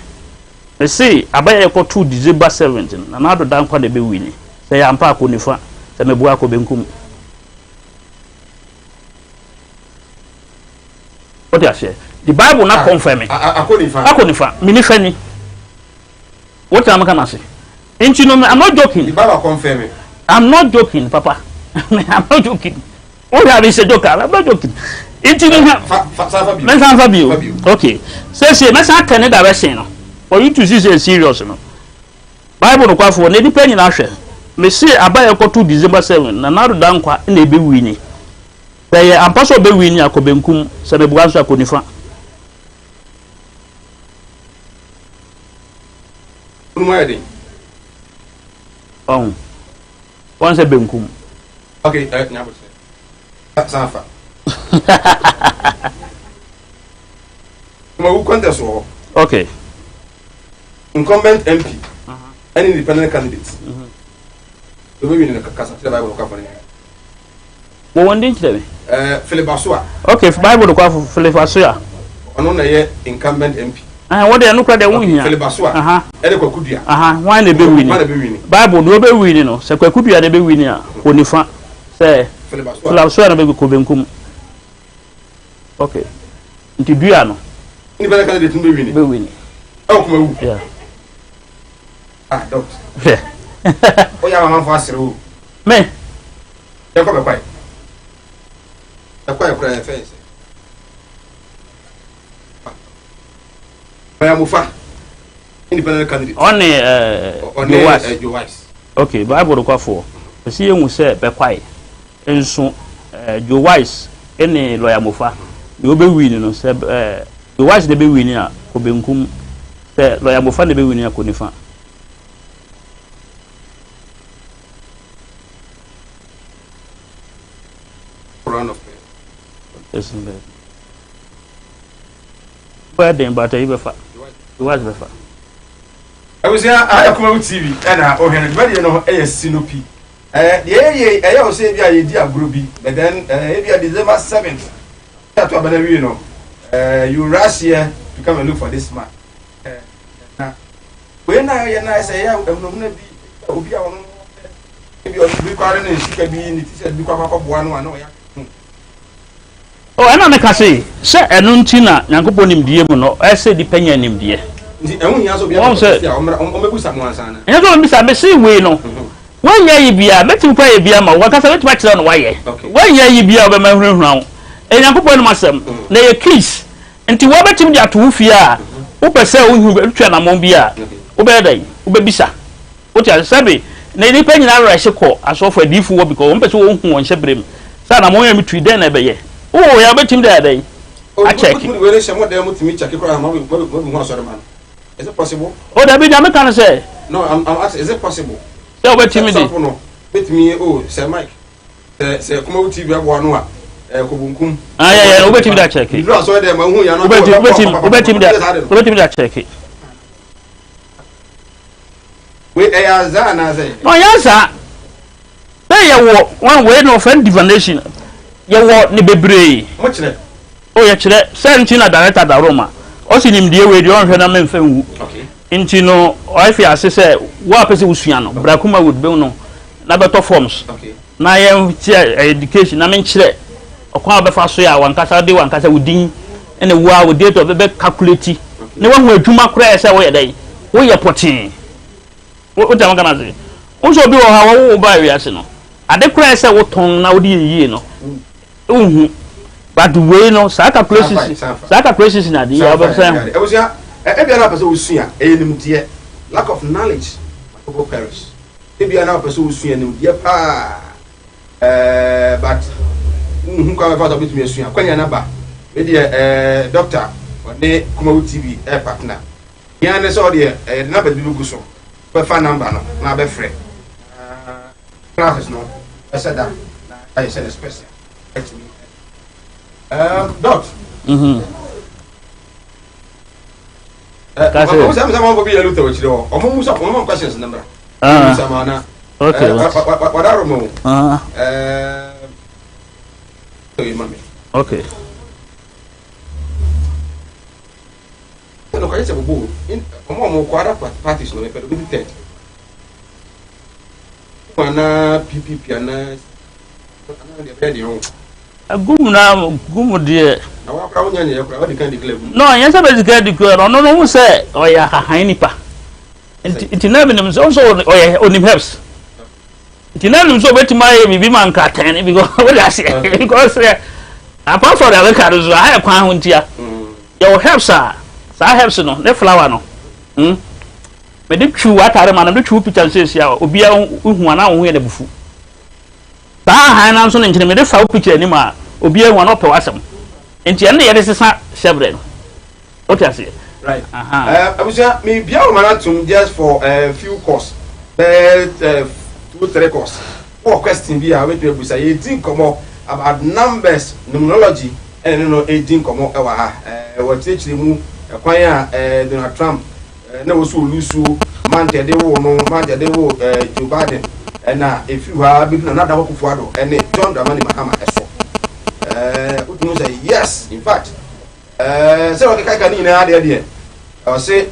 Speaker 3: They say, I buy a 2 December 17, another down for the be winning. Say, I'm park on the front, the Mebuako Benkum. What I say? The Bible not confirming. I couldn't Minifani. What am I gonna say? Ain't you know me? I'm not joking.
Speaker 2: The Bible confirming.
Speaker 3: I'm not joking, Papa. I'm not joking. What have you said, joker? I'm not joking. Ain't you know? Okay. Say, let's not turn it direction. For you to see serious, no. Bible no for any penny in me say I buy a 2 December 7, and now down in a be winning. They are possible be winning a Kobenkum, Sabebuanza Konifa. Oh, once a Benkum.
Speaker 2: Okay, that's Safa.
Speaker 3: Okay.
Speaker 2: Incumbent MP and independent candidates. The women in the Casa Bible company.
Speaker 3: One day today.
Speaker 2: Philip Asua.
Speaker 3: Okay, Bible to call Philip Asua.
Speaker 2: Another incumbent MP.
Speaker 3: What they look at the winning.
Speaker 2: Philip Asua. Echo Kudia.
Speaker 3: Why they be winning? Bible no be winning. So Kudia they be winning. When you find say Philip Asua be Kobenkum. Okay. Into Diano.
Speaker 2: Independent candidate be
Speaker 3: winning.
Speaker 2: Oh, Kumawood.
Speaker 3: Yeah.
Speaker 2: Ah, doctor. Yeah. Oh, yeah, I'm faster.
Speaker 3: Me.
Speaker 2: You're quite quiet. You're quite quiet. Mufa, independent candidate.
Speaker 3: On your wise. Okay, Bible go for. See you say be quiet. And so your wise any lawyer Mufa. You be winning no say your wise dey be winning a obenkum say lawyer Mufa dey be winning akonifa.
Speaker 2: Round of
Speaker 3: yes, but then but you be fa. You was be fa.
Speaker 2: I was here at Kumawood TV and I know a Sinopi. The I say be a dear groupie, but then if you are December 7th, that's what you know. You rush here to come and look for this man. When I say, I'm not be
Speaker 3: oh, I don't say, sir, and Nuntina, Yanko nim dear, no, I say the penny nim dear. And I say, we know. When ye be a better pay be a man, what can I watch on wire? When ye be a man round, and Yanko Masam, lay a kiss, and to what him that to fear, Uber say who will train among beer, Uber Ubebisa. What I say, nay, penny I call, as of a defu because one person won't ship him. Son, I'm only between then ever ye. Oh, I bet him there day. I check.
Speaker 2: Is it possible?
Speaker 3: Oh, that be the American say.
Speaker 2: No, I'm asking, is it possible?
Speaker 3: So, what him
Speaker 2: with me, oh, Sir Mike. Say, Kumawood TV, one. Kubunkum.
Speaker 3: Ah, yeah, over him that check it.
Speaker 2: You saw them who you are not
Speaker 3: over him that check it.
Speaker 2: Wait, I say.
Speaker 3: No, yes, sir. There you one way no friend divination. You walk ni bebre.
Speaker 2: Much less.
Speaker 3: Oh, yeah, Sentina director da Roma. Also, him dear way, you don't have a man.
Speaker 2: Okay.
Speaker 3: Into no, I fear, say, what person was Fiano, Bracuma would be no, Nabato forms.
Speaker 2: Okay.
Speaker 3: Na I education, I mean, chile. O kwa be fa so ya wan kasa de wan kasa wudin ene wo a wo date of be calculate ne wan hu adwuma kra se wo ye dai wo ye potin wo ta magana ze wo so bi wo ha wo ba wi ase no ade kra se wo ton na wo de yie no uhu but we no sa calculations na de ya ba say
Speaker 2: e wo sia e bia na person wo sua e nim de lack of knowledge go perish e bia na person wo sua nim de pa but who come about with me soon. Kwanya na ba. We dey doctor on the Kumawood TV partner. Ya na so dey the number bi go so. We fa number no na be free. Classes no. I said that. I said special. Doc. I'm go be a little bit o. Omo musa omo questions number.
Speaker 3: Okay.
Speaker 2: What are mo?
Speaker 3: Okay.
Speaker 2: No, I said, "Boo, in more quarter parties, no, but we did. PPP, and
Speaker 3: a good dear. No, yes, I was declare. No, no, say, oh, yeah, Hainipa. It never names also, oh, yeah, only helps. It never so wait to my man carton because what I say because apart from the other cars, I have found here. Your helps are, so I have no, the flower no. But the true what I man, the true picture says, yeah, Obia who are now the buffo. Bah, I am so into the foul picture anymore. Obia one up to awesome. And the end, this is not several. What I say,
Speaker 2: right? I was me, Biaman just for a few courses. But 2-3 course. What question be I wait to say 18 come about numbers, numerology, and you know 18 come what teach them acquire Donald Trump no so lose man they will no man they will Joe Biden and if you have been another work for and John Dramani Mahama say yes in fact so what I can in there I say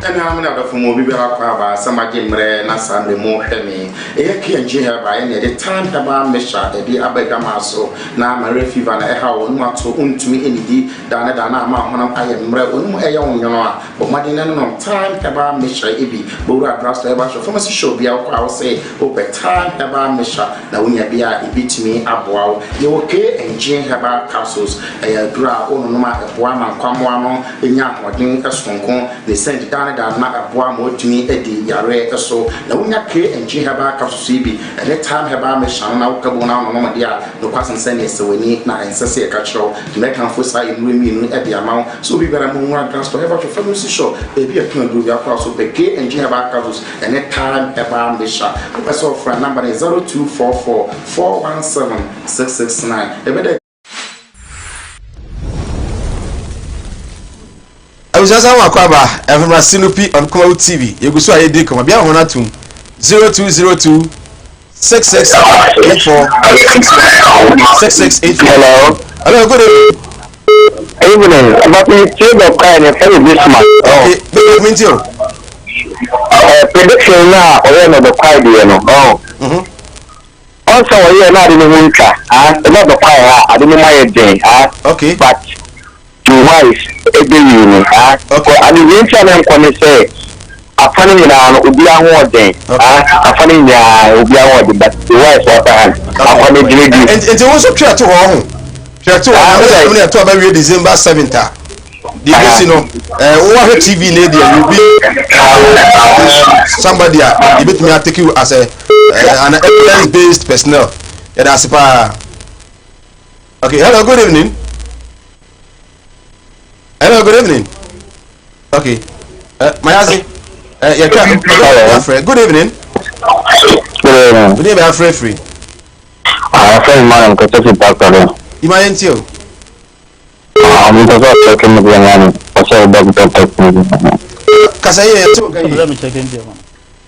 Speaker 4: And I'm not from Mobile, some Jimre, Nasa, the more Hemi. A key and Jihaba, and at the time, Haba Mesha, the Abegamaso, now my refuge and a how not to me any D, Dana, Mamma, I am Ayon, but Madina no time, Haba Mesha, Ibi, Bura Drasta, from a show, be I'll say, over time, Haba Mesha, now when you be a beat me up wow, you okay and Jane Haba castles, a dra, no matter one and Kwamwano, in Yan, or Ding, a strong they sent down a boy to me, Eddie, Yare, so now when you care and Jane Haba castles, and that time Haba Mesha, now Cabona, no Madia, no person send us so we need now and say a cultural to make them for side in women at the amount, so we better move on transfer ever to family show, baby, a twin do your cross of the K and Jane Haba castles, and that time Haba Mesha. That's all for a number 0244 417 669.
Speaker 2: I was just on Wakwaba, Evra Sinupi on Kumawood TV. You go so I did come a beer on 0202 6684 6684. Hello, good
Speaker 5: evening. About the trade of kind of this month.
Speaker 2: Okay, big mean you.
Speaker 5: Prediction now, or the quite, you know. Oh. Also, we are not in the winter. Not the fire. I didn't know day.
Speaker 2: Okay.
Speaker 5: But to wise, every unit. Okay. And the winter, I'm going to say, a funny now, will be a word day. A funny now, will be a word, but the wise water hand. And
Speaker 2: it also try to home. Try to only to about December 7th. The casino, what TV lady will be somebody. You bet me, I take you as an evidence-based personnel. Yeah, that's okay. Hello, good evening. Hello, good evening. Okay, my husband. Good evening. Good evening, I'm free.
Speaker 5: I'm afraid, man, because it's back there.
Speaker 2: You might tell.
Speaker 5: I'm checking the man.
Speaker 3: Let me check in there.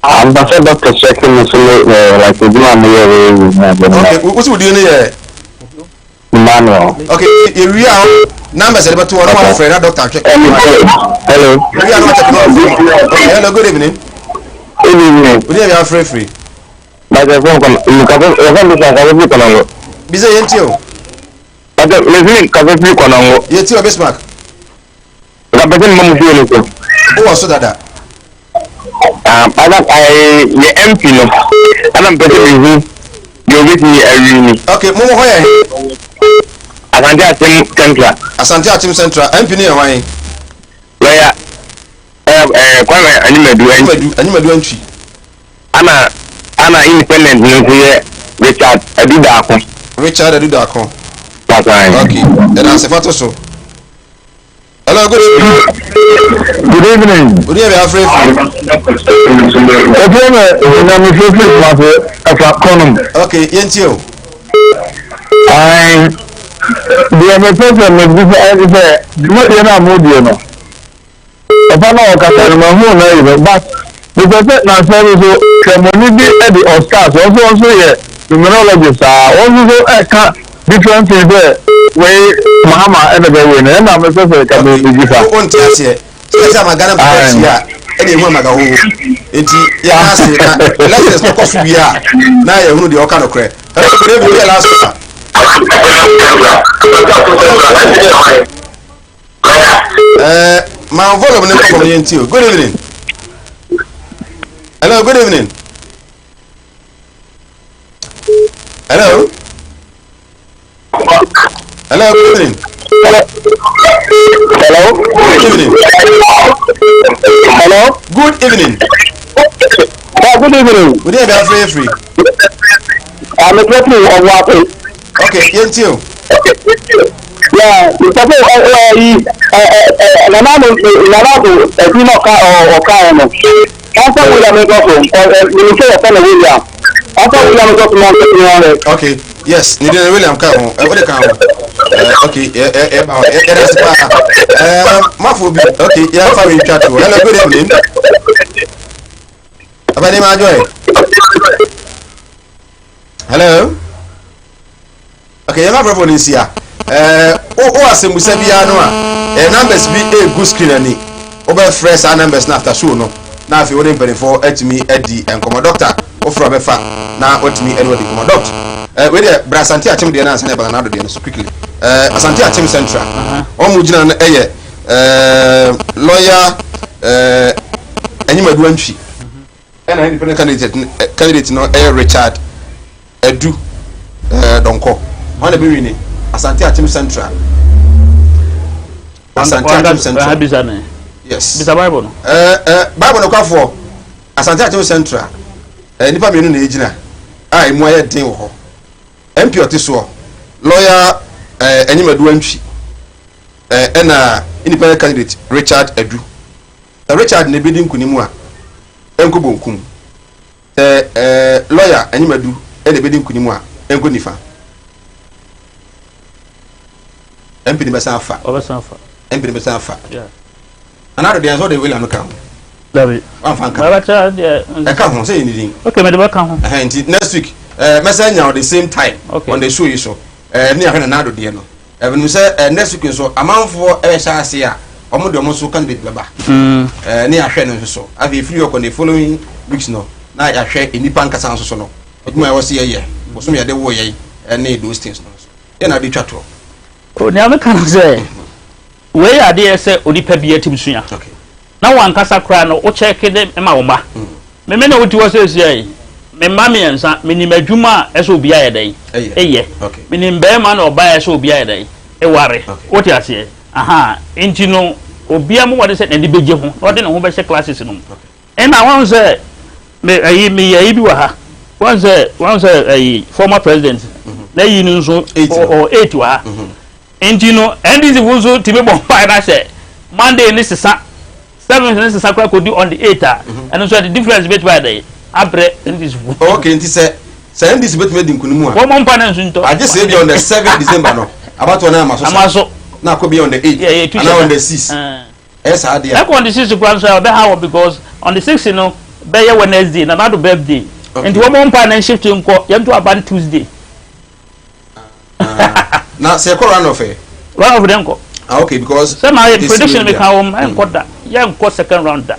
Speaker 5: I'm not Dr. checking like we do on the
Speaker 2: okay, what would you need?
Speaker 5: Manual.
Speaker 2: Okay, if we are numbers about 2 1 friend, doctor check.
Speaker 5: Hello.
Speaker 2: Hello, good evening.
Speaker 5: Good evening.
Speaker 2: We are free.
Speaker 5: But the phone
Speaker 2: Busy until yet your Bismarck. Oh, so that.
Speaker 5: I empty no. I'm pretty you with me every
Speaker 2: okay, Momo where? Asante Central. Empty why?
Speaker 5: Where quite
Speaker 2: animal entry.
Speaker 5: I'm independent here.
Speaker 2: Richard Adudako.
Speaker 5: Okay,
Speaker 2: then I say photo so. Hello, good evening.
Speaker 5: Good evening.
Speaker 2: Good evening, Alfred. Okay, Yentio.
Speaker 5: I the person with this you know mood. If I know but the person now says so community at the Oscars also here numerologists are also different things there where Mama ever win and I'm a person can be
Speaker 2: on here. So I'm gonna be here. Anyone maga ho. Enti ya say let's not coffee we are. Now you know the okano kre. Good evening, last my volume never come into you. Good evening. Hello, good evening. Hello. Hello, good evening.
Speaker 5: Hello.
Speaker 2: Good evening.
Speaker 5: Hello.
Speaker 2: Good evening.
Speaker 5: Good evening.
Speaker 2: Good evening, I'm free.
Speaker 5: I'm a person of what? Okay,
Speaker 2: Yentio.
Speaker 5: Yeah, the people
Speaker 2: okay, yes, you didn't really come. Okay, that's Mafubi. Okay, yeah, family chat. Hello, good evening. Hello. Okay, you're not probably here. Asem busa bia no a numbers bi e good screen ani over fresh our numbers after show no na afi wode mpere for etimi edi enkomo doctor ofro abefa na otimi enwodi komo doctor we dey brasanti achim de na ansa na do de so quickly asanti achim central o mu gina na eye lawyer enyimadu antwi ena independent candidate no Richard Edu Donko one be wini Asante Achim Central Asante Achim Central yes bisa Bible no Bible no kwa for Asante Achim Central nipa menu na ejina emu aye den wo ho MP otiso lawyer Enyimadu antwi ena independent candidate Richard Edu Richard ne bedi nkunimu a enko bonkum lawyer Enyimadu ene bedi nkunimu a enko nifa MP ni besa afa MP ni besa afa
Speaker 3: yeah
Speaker 2: another dey so dey will am kan
Speaker 3: David
Speaker 2: amfanka
Speaker 3: baba cha dey
Speaker 2: ka ho say ni din
Speaker 3: okay me dey back ho
Speaker 2: next week messenger at the same time on the show you so ni ahwe na do dey no even say next week so amanfo sha ase a omo de omo so candidate baba ni ahwe no so abi free on the following weeks no na ahwe enipa nkasa so no oduma e wo se ye bosom ye de wo ye na those things no so na dey twato
Speaker 3: o ni am kan say we ya dey say onipa bi atim sua
Speaker 2: okay
Speaker 3: na wan kasa kra no o check de ma wo ma me na woti wo say say me ma me ensa me ni madwuma eso obi aye dai eye me ni mbe ma na oba eso obi aye dai e ware o ti ase aha enti no obi am wode say na di beje ho wode na ho be she classes no e na wan say me ayi me ayi bi wa ha wan say ayi former president na yi no so o 8 wa enti no NDC wuzo tibe bon pa na say Monday ni sisa 7 ni sisa kwa kodi on the 8 and so the difference between the abre NDC
Speaker 2: okay enti say NDC between the nkunimu a
Speaker 3: wo mon pa na nso nto
Speaker 2: I just say be on the 7th December no about one amaso na ko be on the 8th and on the 6th yes I dey
Speaker 3: on the 6th kwa so be how because on the 6th you know be ye Wednesday na do birthday and wo mon pa na shift nko ye to aban Tuesday
Speaker 2: na say ko run off
Speaker 3: them ko
Speaker 2: okay because
Speaker 3: say my prediction me kan enko da ye enko second round da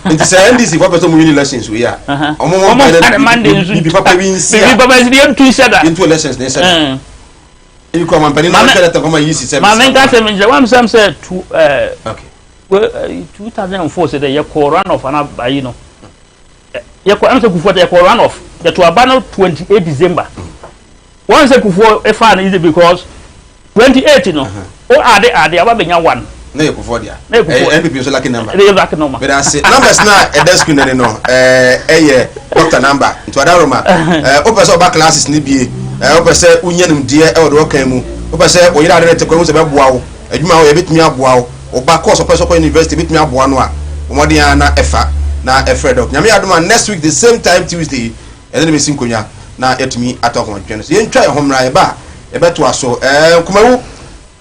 Speaker 2: nti say NDC for person mu elections we ya omo
Speaker 3: Monday
Speaker 2: bi papa bi nsi
Speaker 3: bi papa is the two said that
Speaker 2: into elections they said you come and penina tell that come use 7
Speaker 3: my men can say me one some say to
Speaker 2: okay
Speaker 3: 2004 say the call run off and by you know ye ko am say kufu the call run off the to abano 28 December one say kufu e fan is because 28 no o ade aba benya 1
Speaker 2: na ye kufu dia NPP so lucky number
Speaker 3: they lucky number
Speaker 2: but I say numbers na e desk no no ye doctor number to adaroma o person back classes ni bie o person unyanum die e wodo kan mu o person o yira ade te kwa mu se be boa wo adwuma wo ye betumi aboa wo o ba course o person ko university betumi aboa no a o mode ya na efa na efred doc nyame adoma next week the same time Tuesday and then me sinkonya na etumi atoko ntwe so ye ntwa ye homra ye ba e beto aso Kumawood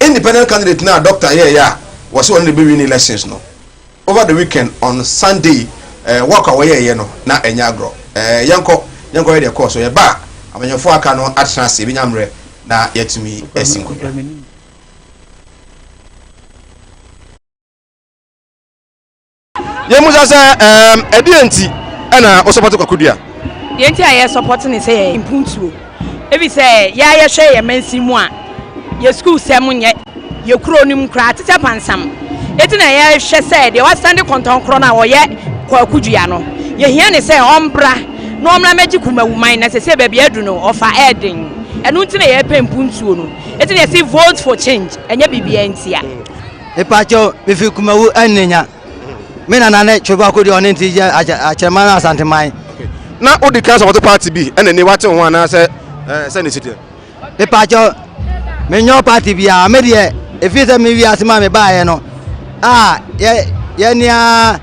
Speaker 2: independent candidate na doctor ya was one the winning elections no over the weekend on Sunday walk away ye no na enyagro yanko ye course so ye ba amanyefo aka no atchance bi nyamre na yetumi esinkonya ye musa say edienti na o support Kwakudia
Speaker 6: yenti aye support ni say impuntuo ebi say ya ye hwe ye mansimu a ye school sem nye ye kuro nim kra tete pansam eti na ye hwe say de wa stand konton kro na wo ye Kwakudia no ye hia ni say ombra no omra meji Kumawood man na say baby adu no ofa eden enu nti na ye pe impuntuo no eti na say vote for change enye bibia ntia
Speaker 7: epacho bifi Kumawood anenya mina nane choba ko di oni nti achema na Asante man
Speaker 2: na odi kan support party bi ene ni wate ho ana se ne sitie
Speaker 7: epacho menyo party bi a me de efi se me wi asema me baaye no ye nia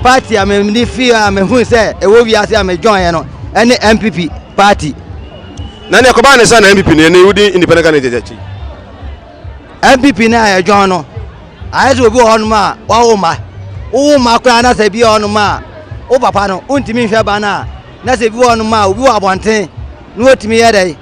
Speaker 7: party a me ni fi a me hu se e wo wi ase a me join ye no ene MPP party
Speaker 2: na ne ko ba ne sa na MPP ne udi independent candidate chi
Speaker 7: MPP na ye join no aye so bi ho no ma wa wo ma o ma kwa na se bi onu ma o papa no untimi hwe ba na se bi onu ma obi wa abonten no otimi ye dai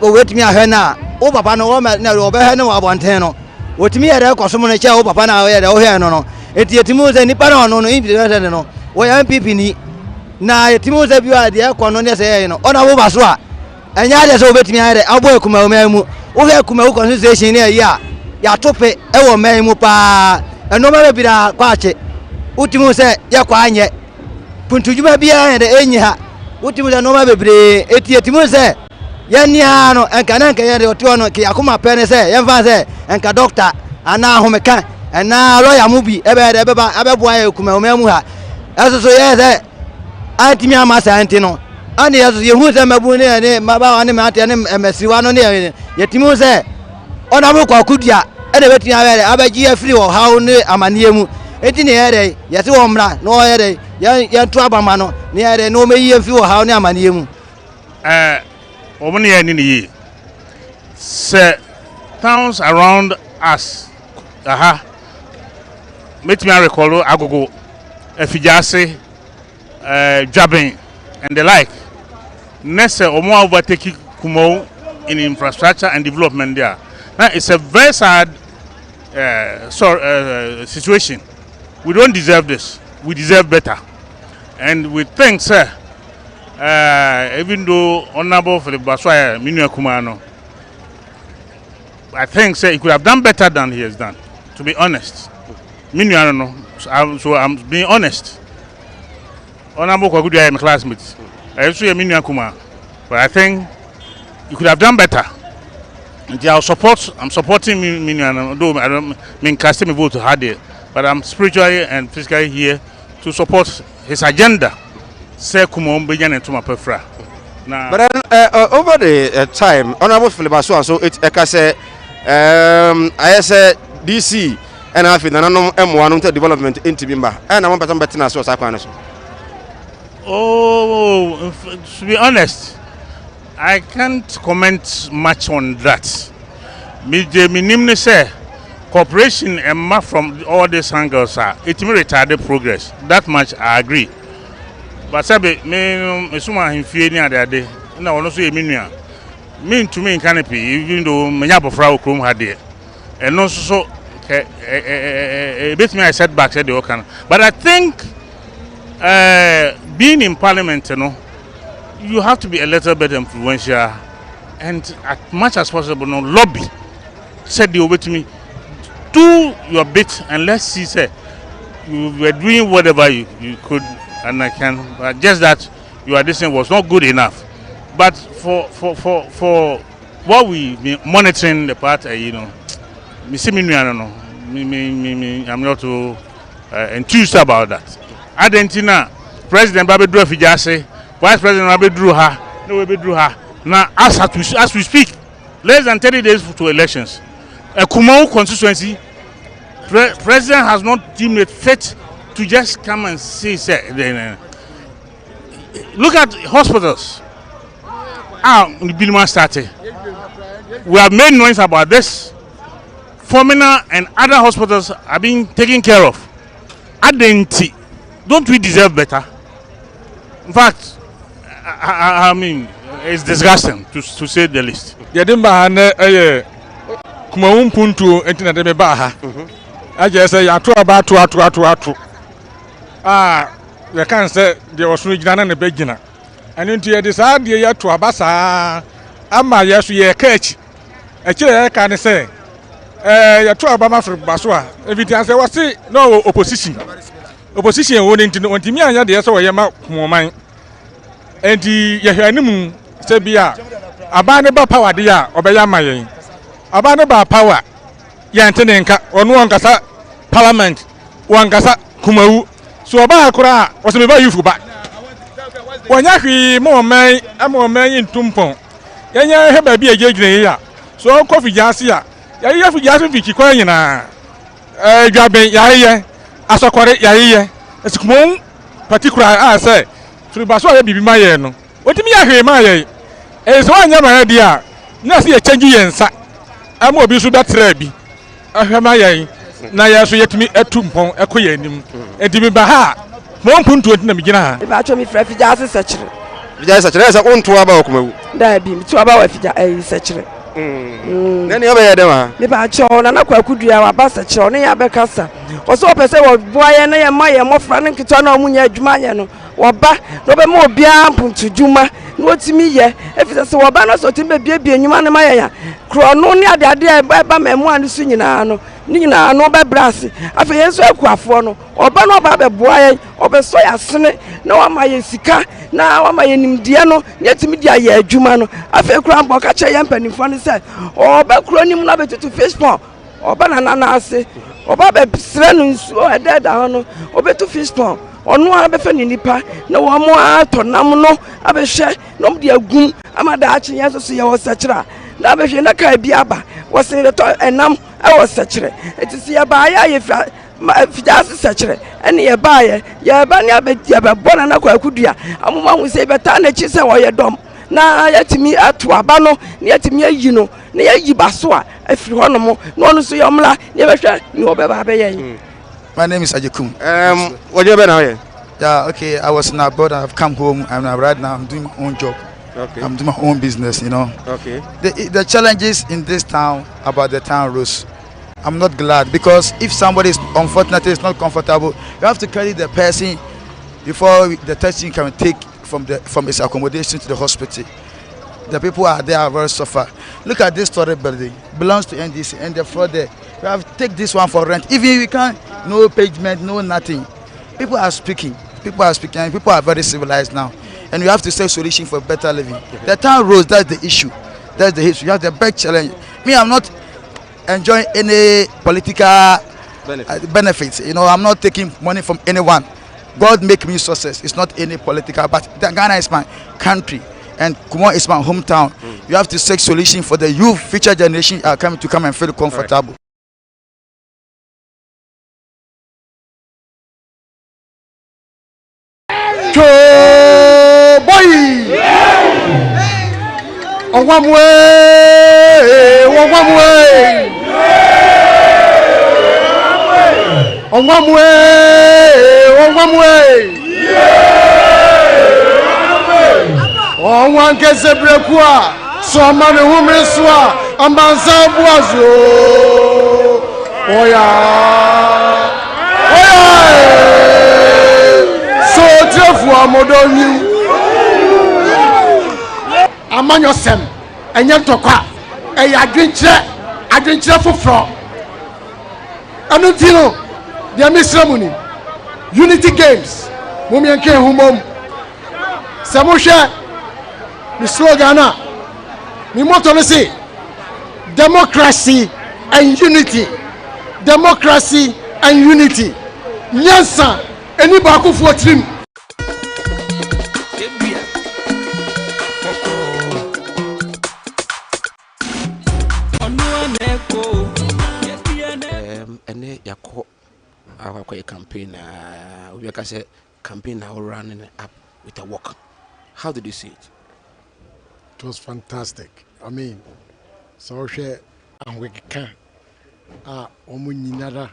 Speaker 7: o wetimi ahwe na o papa no o na o be hwe no abonten no otimi yɛrɛ kɔsom no kyɛ wo papa na yɛrɛ wo hɛ no no enti yɛtimi sɛ nipa na ɔno no influence no wo yɛ MPP ni na yɛtimi sɛ bi a deɛ kɔ no ne sɛ yɛ no ɔna wo ba so a ɛnya de sɛ wobɛtimi ayɛ abɔ Kumawood mu wo hɛ Kumawood constitution ne yɛ a yɛatope ɛwɔ man mu paa ɛnɔma bɛbira kwaakye wotimi sɛ yɛkɔ anyɛ puntudwuma biara yɛ de ɛnyi ha wotimi sɛ nɔma bebree eti yɛtimi sɛ yɛnia no enka na enka yɛde ɔte ɔno ke akoma pɛ ne sɛ yɛmfa sɛ enka doctor ana ahomeka ana lawyer mu bi ɛbɛ de bɛba abɛboa yɛ Kumawood mu ha ɛso so yɛ sɛ antimi ama santi no ani ɛso yɛhu sɛ mabu ne maba ne mate ne mɛsiwa no ne yɛtimi sɛ ɔna mo kwakudua ɛna bɛtumi abɛde abɛgye afiri wɔ haw ne amaniɛ mu eti ne yɛde yɛse wɔ mmra na ɔyɛde yɛnto abama no ne yɛde na ɔmɛyi afiri wɔ haw ne amaniɛ mu
Speaker 3: Woman here in say towns around us. Make me recall Agogo, Efijase, Jabin, and the like. Nesse or more overtaking Kumawood in infrastructure and development there. Now it's a very sad situation. We don't deserve this. We deserve better. And we think, sir. Even though honorable for the Baswaya Minua Kumano, I think say he could have done better than he has done. To be honest, Minua no, so I'm being honest. Honorable Kwagudia and classmates, I also a Minua Kuma, but I think he could have done better. And I'm supporting Minua, although I don't mean casting a vote to hard it, but I'm spiritually and physically here to support his agenda. Say Kumawood begin into my prefer. But
Speaker 2: then over the time, Honorable Philip Aswan, so it say I say DC and I feel no M1 development into Bimba and I want to better so
Speaker 3: Oh, to be honest, I can't comment much on that. Me say cooperation and from all these angles it may retard progress. That much I agree. But sabe me suma himfie ni ade na wono so yeminua me to me canopy even though me nyabofra okrom ha de eno so bit me I set back said the okan. But I think being in parliament, you have to be a little bit influential and as much as possible lobby. Said the over to me, do your bit and let's see say you were doing whatever you could. And I can, just that your addition was not good enough. But for what we be monitoring the part, I'm not too enthused about that. Argentina, President Babe Drew Fijase, Vice President Babe Drew her, no Babe Drew her. Now, as we speak, less than 30 days to elections, a Kumawood constituency, President has not deemed it fit to just come and see, look at hospitals. The Bilman started. We have made noise about this. Formina and other hospitals are being taken care of. Identity. Don't we deserve better? In fact, I mean, it's disgusting to say the least.
Speaker 5: Kumawood puntu entina de baha. I just say atu atu. You can't say there was no Ghanaian in the beginning. And into a decide you to Abasa. Ama yes, ye catch. A chair can say, you two Abama from Baswa. Everything I say was no opposition. Opposition wouldn't know what me and the SO Yama Kumai. And the Yahanum Sebia Abanaba power, dear, Obayama. Abanaba power. Yantenenka or no one Gasa Parliament, one Gasa Kumawood. So about Kura was a very useful back. When Yaki more man in Tumpon, Yanya have a be a gay. So coffee Jasia, Yaya for Jasmine Coyana, Jabe Yaya, as a quarret Yaya, as Kumon, particular, I say, through Baswa be my eno. What do you mean, my? As one young idea, nothing a change in sack. I'm more busy that trebi. I have my na ya so yetumi etumpon ekoyenim edimi ba ha mo mpuntu otina migina ha
Speaker 6: ba cho mi frafija se sechere
Speaker 2: vija sechere se onto aba okumawu
Speaker 6: da bi mi to aba wa fija sechire
Speaker 2: Then you be dem
Speaker 8: me ba cho na kwaku dua wa ba se che ne ya be kasa o so pese wo boa ye na ye ma ye mofra ne nkito na omunya adwuma ye no wo ba no be mo bia mpuntu dwuma na otimi ye efise se wo ba no so timi bia bia nwuma ne ma ye ya kro no ne ade ba memu anu su nyina no ni nyina no be brass afa ye so akuafo no oba no ba be boa ye obe so ya sene na wa ma ye sika na wa ma ye nimdie no ye timi dia ye adwuma no afa kura mbo ka che ye mpanifo ne se oba kro nim na betutu fishpond oba na ase oba be sre no nsu o ededa no obetu fishpond onu a be fe ni nipa na wo mo atonam no abehwe no de agum amada achi ye so ye wo sechira na abehwe na ka bi aba wo se to enam e wo sechire etisi ye ba ya ye fija sechire ene ye ba ni abeti be bona na kwa kudua amuma hu se beta na chi se wo ye dom na yatimi atu aba no na yatimi ayi no na yayi baso a afiri ho no mo na onu so yomla na behwe ni obeba be yen.
Speaker 9: My name is Ajekum.
Speaker 2: What you been now here?
Speaker 9: Yeah, okay. I was in abroad. I've come home, and right now I'm doing my own job.
Speaker 2: Okay.
Speaker 9: I'm doing my own business, you know.
Speaker 2: Okay.
Speaker 9: The challenges in this town about the town rules, I'm not glad because if somebody is unfortunately is not comfortable, you have to carry the person before the testing can take from his accommodation to the hospital. The people are there are very suffer. Look at this storage building, belongs to NDC, and the fraud there. We have to take this one for rent. Even we can't, no payment, no nothing. People are speaking, and people are very civilized now. And we have to seek solution for better living. The town roads, that's the issue. That's the issue. You have the big challenge. Me, I'm not enjoying any political benefits. You know, I'm not taking money from anyone. God make me success. It's not any political, but Ghana is my country. And Kumawood is my hometown. You have to seek solution for the youth, future generation are coming to come and feel comfortable.
Speaker 10: Boy, on one way, on one way, on one way, on one way. On one gets a breakwa, so man who miss one, a man's boazo. Oh yeah, so therefore, Modoni, a man yourself, and yet to quack, a drink for fraud. And until the ceremony, Unity Games, Mummy and King Humom, Samusha. The slogan, the motto say, democracy and unity. Democracy and unity. Nyansa, any baku for trim.
Speaker 11: Ene yako our campaign. We can say campaign now running up with a walk. How did you see it?
Speaker 10: It was fantastic. I mean, so share and we can omunyinara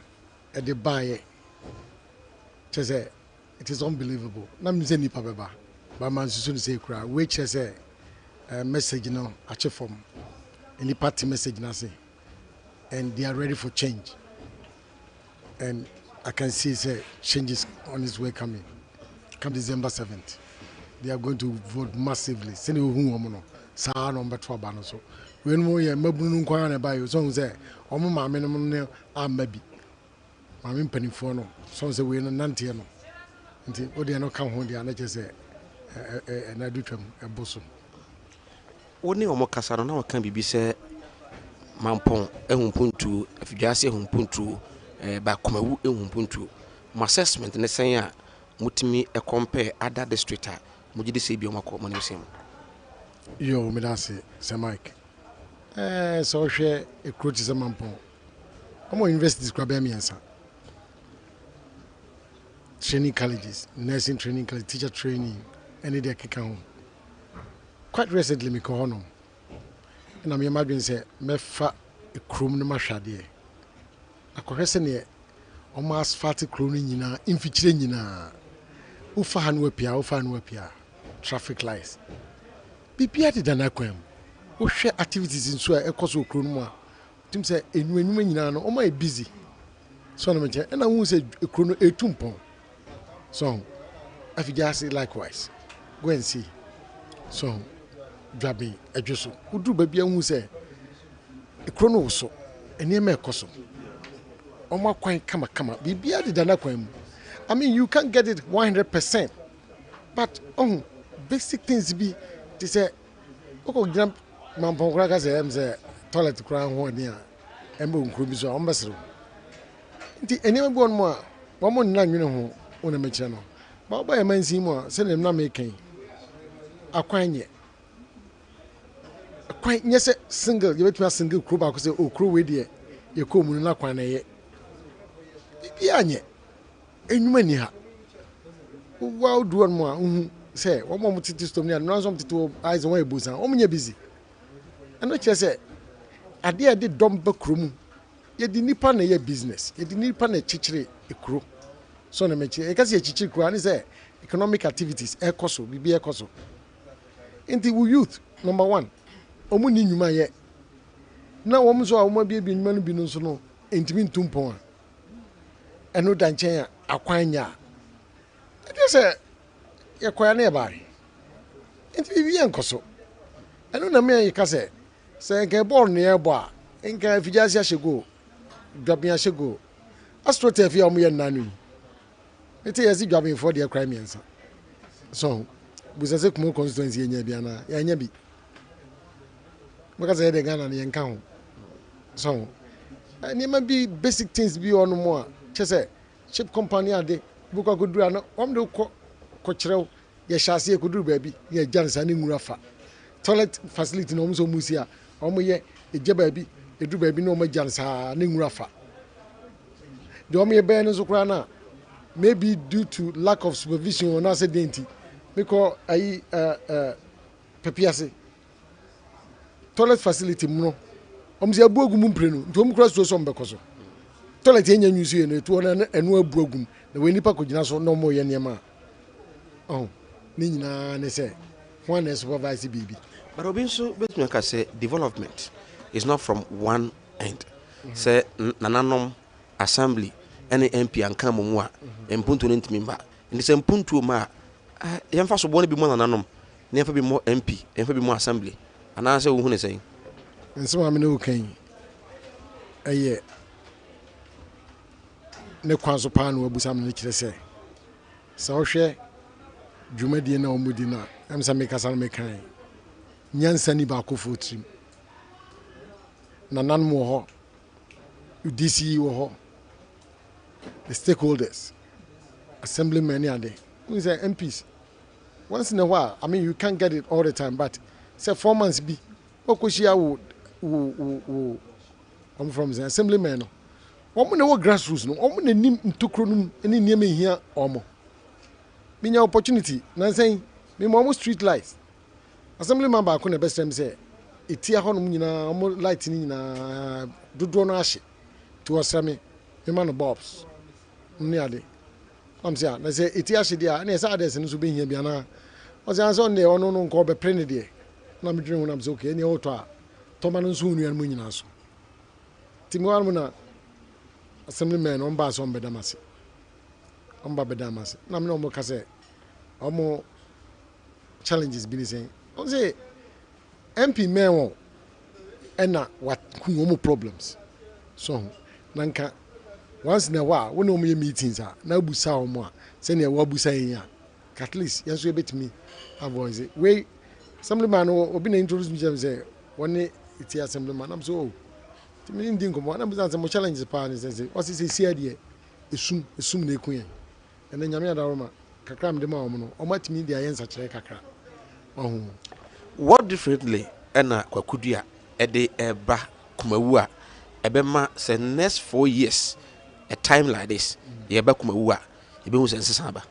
Speaker 10: at the buy. It is unbelievable. Nam zeni pabeba. But man soon say cry. Which has a message no achieve from any party message na say, and they are ready for change. And I can see say changes on its way coming. Come December 7th. They are going to vote massively. Send you who Sa number 12 banner so. When we are mabunu kwana by you, so say, Omo mamma maybe. Mamma penny for no. So say we are nantiano. Until what they are not come home, they are not just an adulterum, a bosom.
Speaker 11: Only Omo Casano now can be say Mampon, Ehumpuntu, if you just say Humpuntu, by Kumawood Ehumpuntu. My assessment in the same mutimi a compare other district. Mujidi say bioma ko money same.
Speaker 10: Yo, me that's it, Sir Mike. So share a criticism mampon. I'm going to invest this grab me answer. Training colleges, nursing training college, teacher training, any day kick home. Quite recently, me call home. And I'm imagining say, me fa a chrome no mashadi. A correction here, almost fatty cloning in a infiltrating in a ufa and wepia, traffic lights. Be piated than a quem. share activities in so a coso chrono. Tim say, and when you know, oh my busy. So I'm and I won't say a chrono a tumpon. So, if you just say likewise, go and see. So, Drabbing a jusso. Who do baby and who say a chrono so, and near me coso. Oh my quite come, be bearded than a I mean, you can't get it 100%. But, basic things be to say, okay, jump, Mampongraga say, toilet crown one near, and boom, crubs or ambassador. Anyone one more 9 you know, on a channel. But by a man see more, send him not making a quine yet. A quite yes, single, you wait to a single crew back, say, oh, crew with ye, you come in a quine yet. Yet, and you many ha. Wow, do one more, say, one more to me, and not something to eyes away, bosom, only busy. And what you say, I did dump a crew. You didn't pan a business, you didn't pan a chichiri a crew. So, I make a chichiri crew, and say economic activities, air coso, be a coso. Into youth, number one, Omuni Numa yet. Now, almost all my baby in Manu Binosono, intimate tumpon. And no danchaya, aquania. I just say, you're quite nearby. Into Vivian Coso. I don't know me, you can say, get born nearby. And if you just should go, drop me, I should go. I straight if you are me and Nanu. It is a job for the Crimeans. So, with a sick more constituency in Yabiana, Yanyabi. Because I had a gun on the account. So, and it might be basic things be on more. Just say, ship company are the book I could do. I'm the coachero, yes, shall see a good do, baby. Yes, Johnson in Rafa. Toilet facility no so musia. Omoye, a jababy, a do baby no more Johnson in Rafa. The Omia Banos Ukrana may be due to lack of supervision or not dainty. Because I Papiase toilet facility no. Omzia Bogum Prenu, to cross to some because toilet in museum to one and no Bogum, the Winnipa could not no more Yanyama. Oh, Nina, they say, one is supervised baby.
Speaker 11: But Robinso, but I say development is not from one end. Say Nananom Assembly, any MP and Kamumwa, and Puntu Intimimba. And the same Puntu Ma, young first won't be more than Nanom, never be more MP, and be more Assembly. And I say, who is saying?
Speaker 10: And so I'm no king. A year. No Quansopan will be some nature say. So share Jumedina or Mudina, I'm some make us all make kind. Nyansani baako for trim. Nanan mo UDC wo ho. The stakeholders, assemblymen are there. We say MPs. Once in a while, I mean you can't get it all the time, but say 4 months be. Okoshia I'm from the assemblymen. Omo no grassroots no. Omo na nim ntokronum eni niam ehia omo. Binya opportunity. Na say me mo street lights. Assemblyman back on the best time say, it's here on Nina, lighting in Dodo Nashi to us, me, man of Bobs. Nearly. I'm saying, I say, it's actually there, and it's others and to be here. Biana was on the unknown called a prenedy. No, I'm dreaming I'm okay, any auto. Toman soon and Muninas. Timuamuna, Assemblyman on Bass on Bedamasi. On Babadamas. No more Case. Or more challenges be saying. I say MP men and what no problems. So nanka once in a while when we meetings are now busa or more send your wabusa here. At least yes we bet me avoid it. We assemblyman will be introduced me say one it's assemblyman. I'm so to me didn't come on. I'm some challenges partners and say what's this here there? Assume the queen. And then Yamia Daroma Kakram de Mamono or what me the answer kakra.
Speaker 11: What differently ena kwakudia ede eba Kumawood ebema say next 4 years a time like this ye eba Kumawood ye be hu sense saba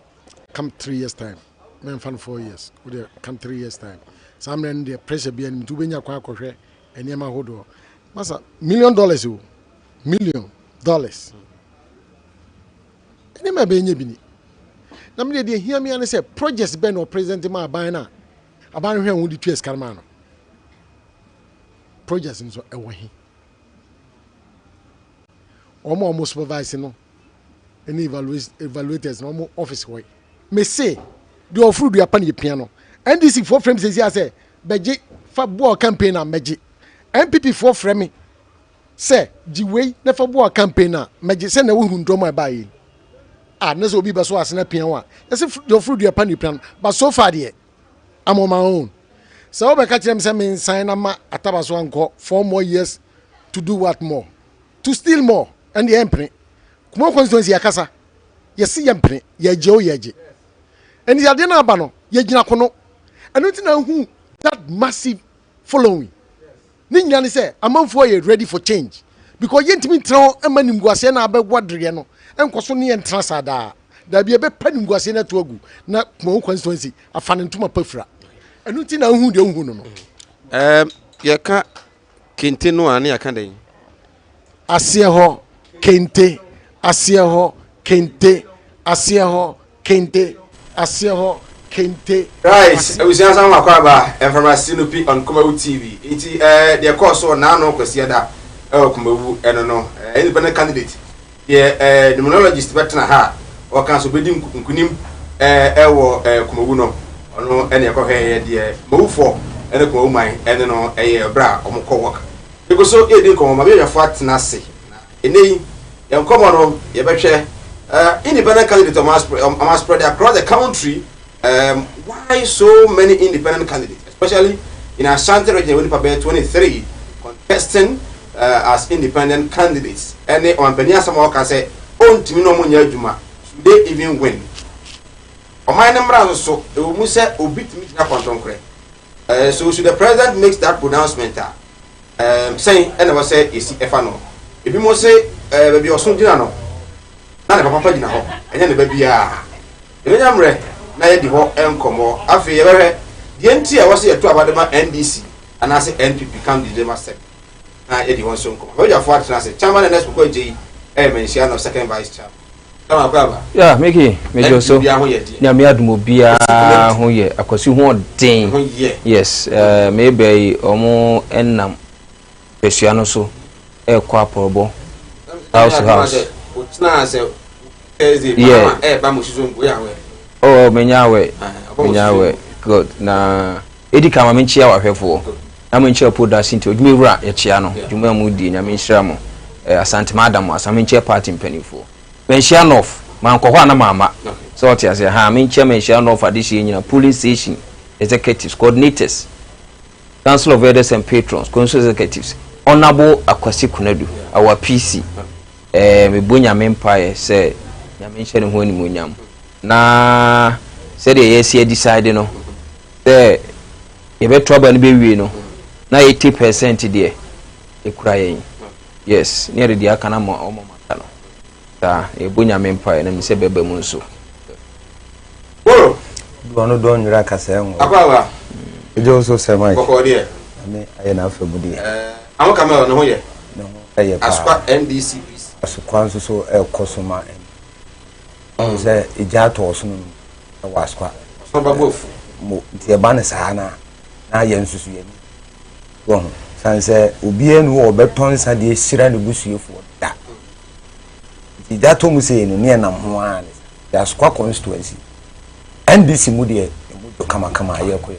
Speaker 10: come 3 years time men fan 4 years we come 3 years time some then the pressure be and to benya kwa akohwe enema hodo masa $1 million $1 million enema be nya bini na me dey hear me and say projects be no president ma ban na aban hwe hu di 2 years karma no projects nso ɛwɔ he ɔmo supervise no any evaluators no ɔmo office hɔ me say the ofru do apa ne piano NDC for frame says say beje fa boa campaign na meje MPP for frame say jiwei na fa boa campaign na meje say na wo hu ndom aba yi na so obi ba so asena piano a say the ofru do apa ne piano but so far there I'm on my own so we catch them say me sign na ma atabaso anko 4 more years to do what more to steal more and the empire Kumawood constituency yakasa yesi yempene yaje o yaje and the adena aba no yagina kono and until now who that massive following ni nyane say amanfo are ready for change because yentimi tran amanimguase na abegwadre no enkoso ne entra sada da bia be panimguase na to agu na Kumawood constituency afane ntuma pafra and until now who de hu no
Speaker 11: yaka kente no ane yaka den
Speaker 10: asie ho kente asie ho kente asie ho kente asie ho kente
Speaker 2: right we see answer makwaba from Sinupi on Kumawood TV iti the course so na no kwesi da Kumawood eno no independent candidate the immunologist betna ha o kan so bedi nkunim ewo Kumawood no ono ene ko hwe de mawufo ene ko man ene no bra omko work because so e din ko ma be yafo na se enei yan komo no ye behwe independent candidates must spread across the country. Why so many independent candidates, especially in Ashanti region, when people 23 contesting as independent candidates? Any on Penia Samoa can say, "On Timino Munya Juma, should they even win?" On my number also, they will say, "Obit me na contonkre." So should the president makes that pronouncement? Saying, and I was say, "Is if I know." If you must say, "Baby, or something no." Na ne papa gina ho enye ne ba bia ebe nyamre na ye di ho enkomo afi ye behwe die nti a wose ye to abadema NDC ana se NPP come the December 2 na ye di ho so enkomo we jafo atena se chairman and next ko je mention of second vice chairman kama kwa ba
Speaker 12: yeah meki mejo so na me adumo bia ho ye akwasi ho den yes maybe omo ennam pesua no so e kwa porobo house
Speaker 11: yeah.
Speaker 12: Oh, menyawe good na edi kama menchia wahwefo na menchia production to dwuma wura ya chia no dwuma mu di na menhira mo asante madam asamenchia party mpanifo menchia nof man ko na mama so tia say ha menchia nof adisi nyina police station executives coordinators council of elders and patrons council executives honorable Akwasi Kunadu our PC me bonya mempae se nyame nhye ne ho ani monyam na se de yesi decide no se ye be trouble ne be wie no na 80% de e kura yen yes ne de aka na o mata no ta e bonya mempae na me se bebe mu nso
Speaker 2: woro
Speaker 13: do don nyira kasa enwo
Speaker 2: akwa
Speaker 13: ejo so semai
Speaker 2: kokko de
Speaker 13: me aye na afamu de
Speaker 2: amaka me no ho ye
Speaker 13: no aye pa
Speaker 2: aspa NDC
Speaker 13: asukwanso so ekosoma en se ijato so no waskwa
Speaker 2: so babofu
Speaker 13: mo tie ba ne sana na ye nsusu ye wo sanse obi enu obeton sa de sira ne busuefo da ijato mu se ne na ho an ya skwa constituency NDC mu de mu kama kama ye ko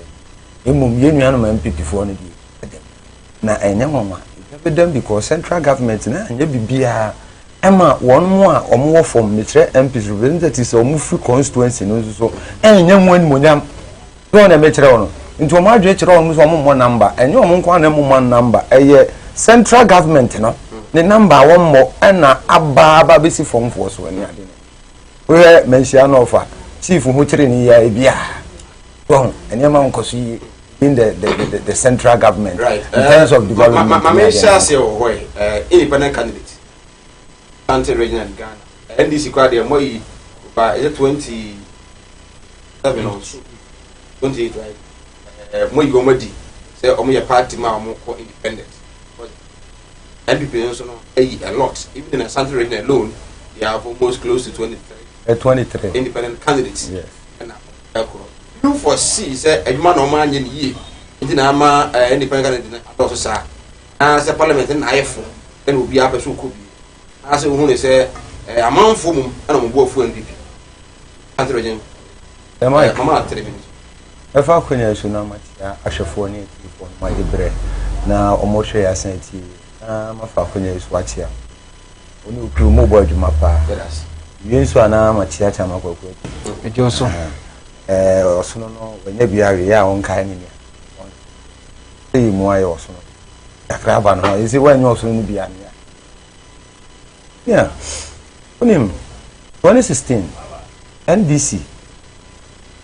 Speaker 13: ye mum ye nuanu ma MPP fo ne de na enya nwa them because central government na anya bibia ema won mo a omo from metre MPs representatives omo free constituency no so enya mo animonyam do na metre wono nti omo adwe kire omo so omo number enya omo nkwa na mo number eye central government no ne number won mo na aba besi form for so ani ade we mention offer chief hu kire ni ya bia don enya ma nkoso yi in the central government
Speaker 2: right.
Speaker 13: In terms of development.
Speaker 2: My share say independent candidate Ashanti region in Ghana. NDC kwa de moyi by 27 or 28 right. Moyi go modi say omo your party ma omo ko independent. NPP also no a lot. Even in Ashanti region alone, they have almost close to 23 independent candidates.
Speaker 13: Yes.
Speaker 2: And you foresee say eduma no man ye nti na ama independent candidate also sa
Speaker 11: as a parliament and IFO, and will be up as who could be. As a woman say, a month for them, and I'm going for NDP. Androgen, am I? Mamma, 3 minutes.
Speaker 13: If I couldn't so much, I should phone it for my bread. Now, almost I sent you. My father is watch here. When you crew mobile to my pa, yes. You so now, my theatre, my book. It also, also, when you are your own kind in here. More also. A crab and is it when you also be here? Yeah. On him, 2016, NDC.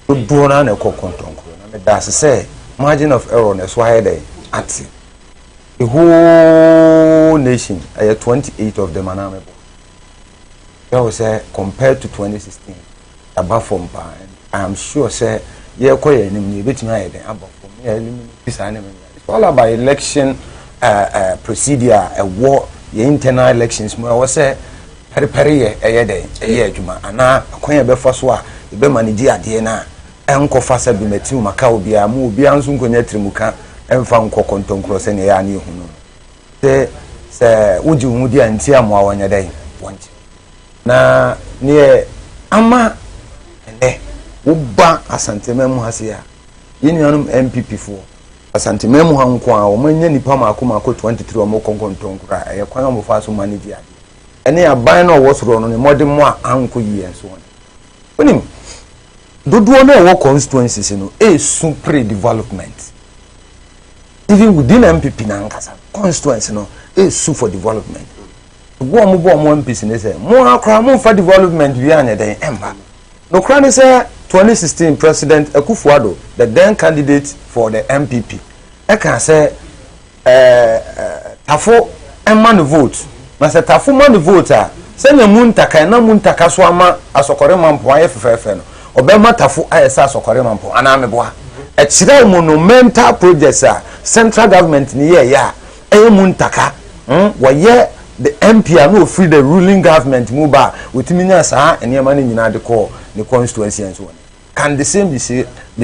Speaker 13: Good born a coconut. That's say margin of error is why they at the whole nation. I had 28 of them are that was compared to 2016 above from I am sure say yeah quite enemy bit me above from me it's all about election procedure a war internal elections more was say peri a year juma and now quite be first one be manage ade na enko fasa bi meti maka obi a mu obi anso nkonya trimuka emfa nko kontonkro se ne ya ne hu no se uji hu dia nti amwa wonya dai wonje na ne ama ene uba asantememu hase ya yenuanum MPP fo asantememu ha nko a o manya nipa mako 23 o mo kontonkro a ye kwan mo fa so manage ade ene aban no wo soro no ne modem mo a anko yi enso onim dodo na wo constituencies no super development even within MPP na nkasa constituency no for development go mo MPs ne say mo akra mo for development wi anya den emba no kra ne say 2016 president Akufo-Addo the then candidate for the MPP e can say tafo emma no vote na say tafo man vote a say na muntaka na muntaka so ama asokore mampo aye fefefe no obema tafo ayesa asokore mampo ana meboa e kire monumental projects a central government ni ye ya e muntaka woye the MP no free the ruling government muba witiminya saa enema ni nyina de call the constituency and so on. Can the same be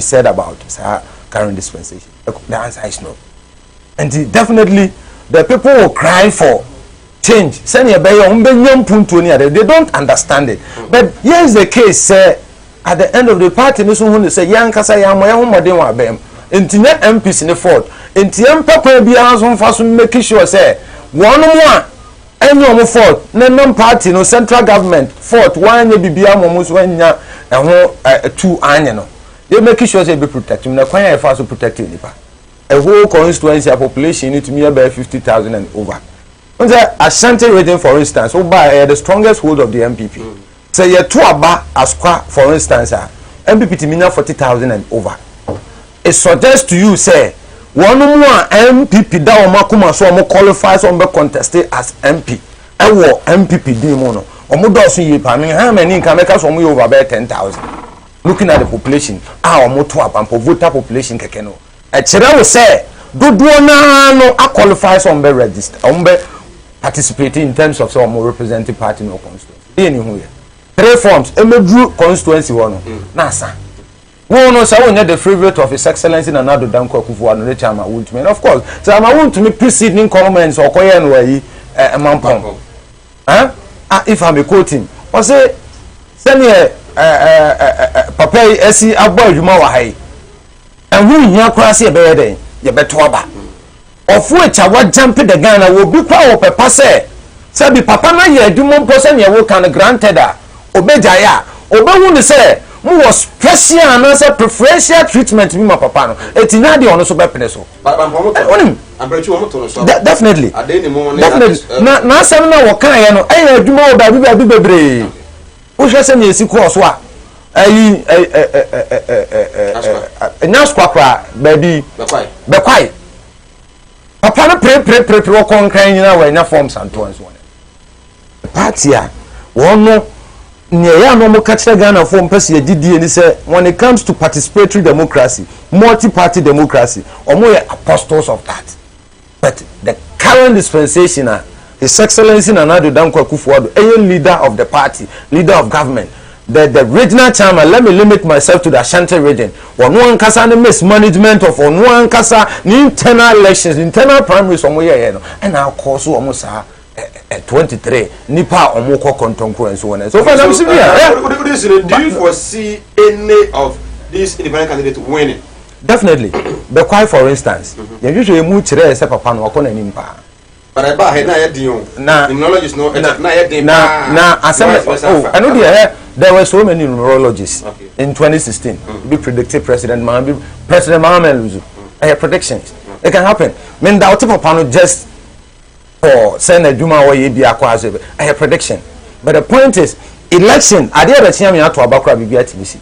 Speaker 13: said about current dispensation? The answer is no. And definitely the people will cry for change. They don't understand it. But here's the case, at the end of the party, they say, young Kasa Yam, Intinet MPs in the fort. Intiem Papa be answering for making sure, say, one more. Any of fort, no party, no central government, fort, one may be almost when ya two annual. They make sure they be protected. No, quite a fast protected. A whole constituency population need to be about 50,000 and over. When the Ashanti region, for instance, who by the strongest hold of the MPP. Say a two aba asqua, for instance, MPP to mean 40,000 and over. It suggests to you, say, one more MPP that makuma so mo qualifies on be contested as MP. I war MPP demono. Omo dosu yi pa me how many can make us omo over about 10,000. Looking at the population, omo to apampo voter population keke no. E kire wo say dodo na no qualifies on be register. On be participate in terms of some representative party no constituency. Dey ni hu ye. 3 forms emedru constituency one na sa. No, no, sir, we need the favorite of His Excellency and another Danko Kufuor and Chama won't mean. Of course, so I want to make preceding comments or Koyan way a mampong. If I'm a quoting, or say, send me Papa Essie Abba Jumawa, and who you cross your bed, you bet waba. Of which I would jump in the Ghana will be proud of a passe. Sabi Papa na ye do more person ye work on a granted, Obejaya, Oba say. Mo was special and answer preferential treatment me my papa no etina de ono so be pene so onim ambrachu omo to so definitely na asem na wo kan ye no ayi adwuma wo ba bi bebre wo hwe se me esi course a ayi nyas kwakra ba bi bekwai papa no pre wo kon kan nyina wa nya forms and tons one party a wono Nya no mo catch Ghana for mpese agidie ni say when it comes to participatory democracy, multi-party democracy, omo apostles of that. But the current dispensation, His Excellency Nana Danko Akufo-Addo, leader of the party, leader of government, the regional chairman, let me limit myself to the Ashanti region. One kasa the mismanagement of one kasa internal elections, internal primaries somewhere, and now course almost 23 nipa omoko kontonko and so on and so forth.
Speaker 2: Do you foresee any of these independent candidates winning?
Speaker 13: Definitely. But quite for instance, you usually move to say papa no akona nimpa.
Speaker 2: But I buy na yedion.
Speaker 13: Na
Speaker 2: immunologist no na yedin.
Speaker 13: Na I know there were so many neurologists in 2016. Be predicted President Mahama lose. I have predictions. It can happen. Men that papa no just for send a juma or ye be akwaze. I have prediction. But the point is election I dare the me to abakra be TBC.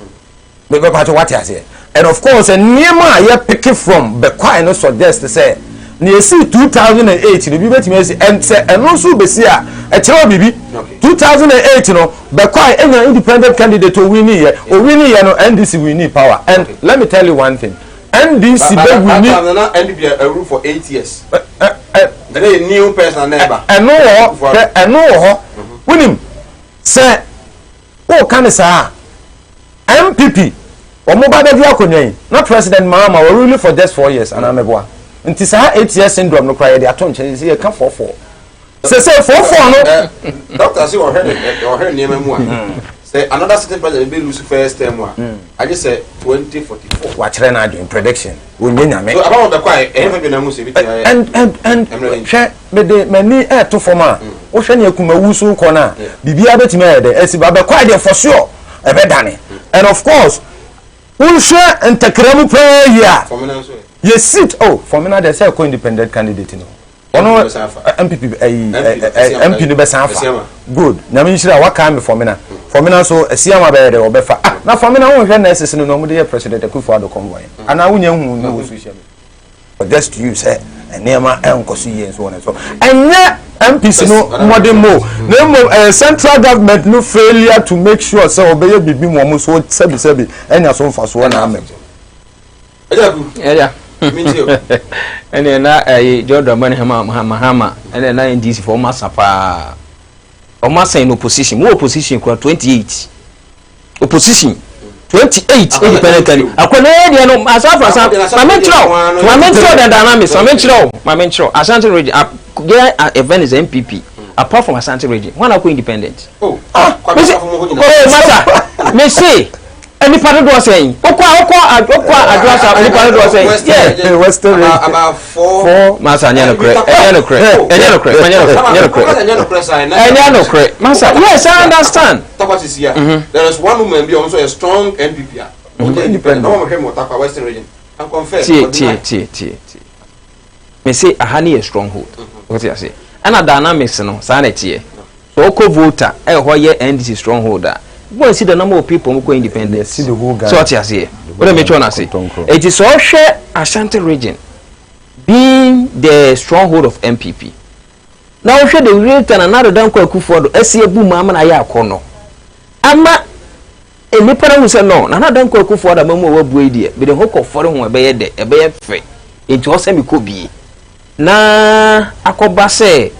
Speaker 13: Be part what I say. And of course, a Nema you pick it from, but quite no suggest to say, near see 2008, the Bibi and say, and also be see a Chiro Bibi 2008, you know, but quite any independent candidate to win here, or win here, no NDC we need power. And let me tell you one thing, NDC we need
Speaker 2: NDC a rule for 8 years. The new person neighbor.
Speaker 13: I know, win him, say, oh, can I say, MPP. Not President Mahama were ruling for just 4 years and I'm a boy. Until 8 years syndrome no cry the attention is here come for 4. Say 4 no.
Speaker 2: Doctor say or her name say another certain president be lose first term one. I just say 2044.
Speaker 13: Watch Rena doing prediction. We mean I
Speaker 2: so about the quiet
Speaker 13: and share me to former. O share you Kumawood so corner. Bibia betime there esiba quiet there for sure. And of course we share and takramu prayer. Yes, sit. Oh, for me now they say co-independent candidate no. Ono MPP MP no be sanfa. Good. Na me shira wa kan me for me na. For me now so asiama be there obefa. Na for me now won hwe na sese no no mo dey president Akufo-Addo convoy. Ana wonya hu no wo social. But just you say enema enkoso yen so on so. Enye MPs no modern mo. No central government no failure to make sure say obeye bibi mo so sebi enya so mfa so na amem.
Speaker 11: Yeah. And na Jordan Mahama and na NDC for masapa. O masa in opposition. Mo opposition kwa 28. Opposition 28 independent candidate. Akwana dia no asafa sa. Mamentro the dynamics. Mamentro. Ashanti region. There event is MPP. Apart from Ashanti region, one are independent. Masa. Me say. Any part of was saying. Address any part of was saying. Yeah.
Speaker 13: Western
Speaker 2: about 4
Speaker 11: Masa nyano cre. Masa. Yes, I understand.
Speaker 2: What is here? There is one woman be also a strong NPP. Independent. No one came to Western region. I'm confessed.
Speaker 11: Me say a honey a stronghold. What you say? And a dynamics no sanity. So ko voter why NDC strongholder. Go see the number of people who go independent.
Speaker 13: See the whole guy.
Speaker 11: So what you say? What me trying to say? It is all share Ashanti region being the stronghold of MPP. Now share the real and another dan kwa Akufo-Addo esi ebu mama na ya akono. Ama enipa na say no, another dan kwa Akufo-Addo mamu wa bu edi e. Be the hook of for ho ebe ye de, ebe ye fe. Enti o se mi ko bi. Na akoba se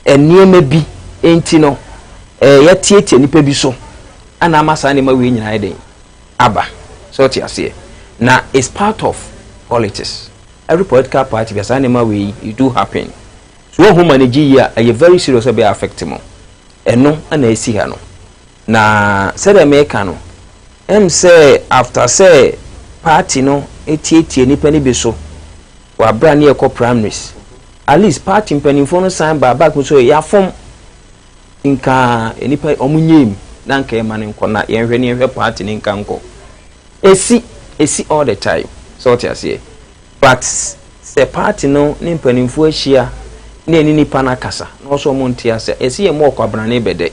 Speaker 11: eniema bi enti no ya tietie nipa bi so ana amasa ne ma we nyina eden aba so ti ase na is part of politics. Every political party be asane ma we it do happen so who manage here are very serious be affect mo eno ana esi ha no na said America no say after say party no etietie nipa ne be so wa bra ne ekọ primaries at least party mpanimfo no sign back so ya form nka enipa omunyem na nka emane nko na yenhwe ne yenhwe party ne nka nko esi all the time so what you say but the party no ne mpanimfo ahia ne eni nipa na kasa no so mo ntia se esi ye mo kwabra ne bede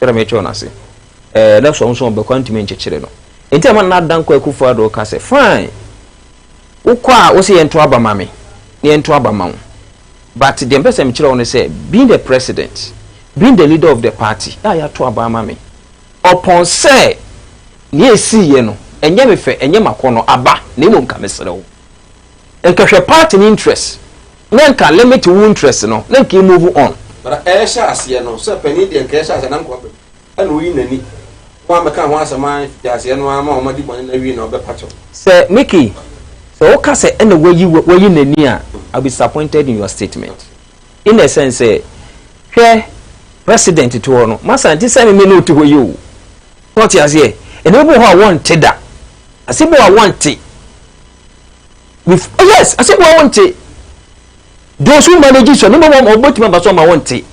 Speaker 11: tira me cho na se na so be kwantime nchechire no enti ama na dan kwa Akufo-Addo ka se fine ukwa wo se yento aba mame ne yento aba mawo but the person chire on say being the president, being the leader of the party, ya to aba mame upon say ne esi ye no enye mefe enye makono aba na emo nka mesere wo enkahwe party interest na nka limit wo interest no na nka move on
Speaker 2: but sha ase no so pani de nka sha ase na nko aba ana oyi nani
Speaker 11: One become once a man, yes, and one more money when they win over patch.
Speaker 12: Sir Mickey, so okay, say and the way you were in the near, I'll be disappointed in your statement. In a sense, say, here, President Toronto, Master, this time me know to you. What you say? And everyone who wanted that. I said, I want it. With yes, I said, I want it. Those who manage so number one or both members of my want it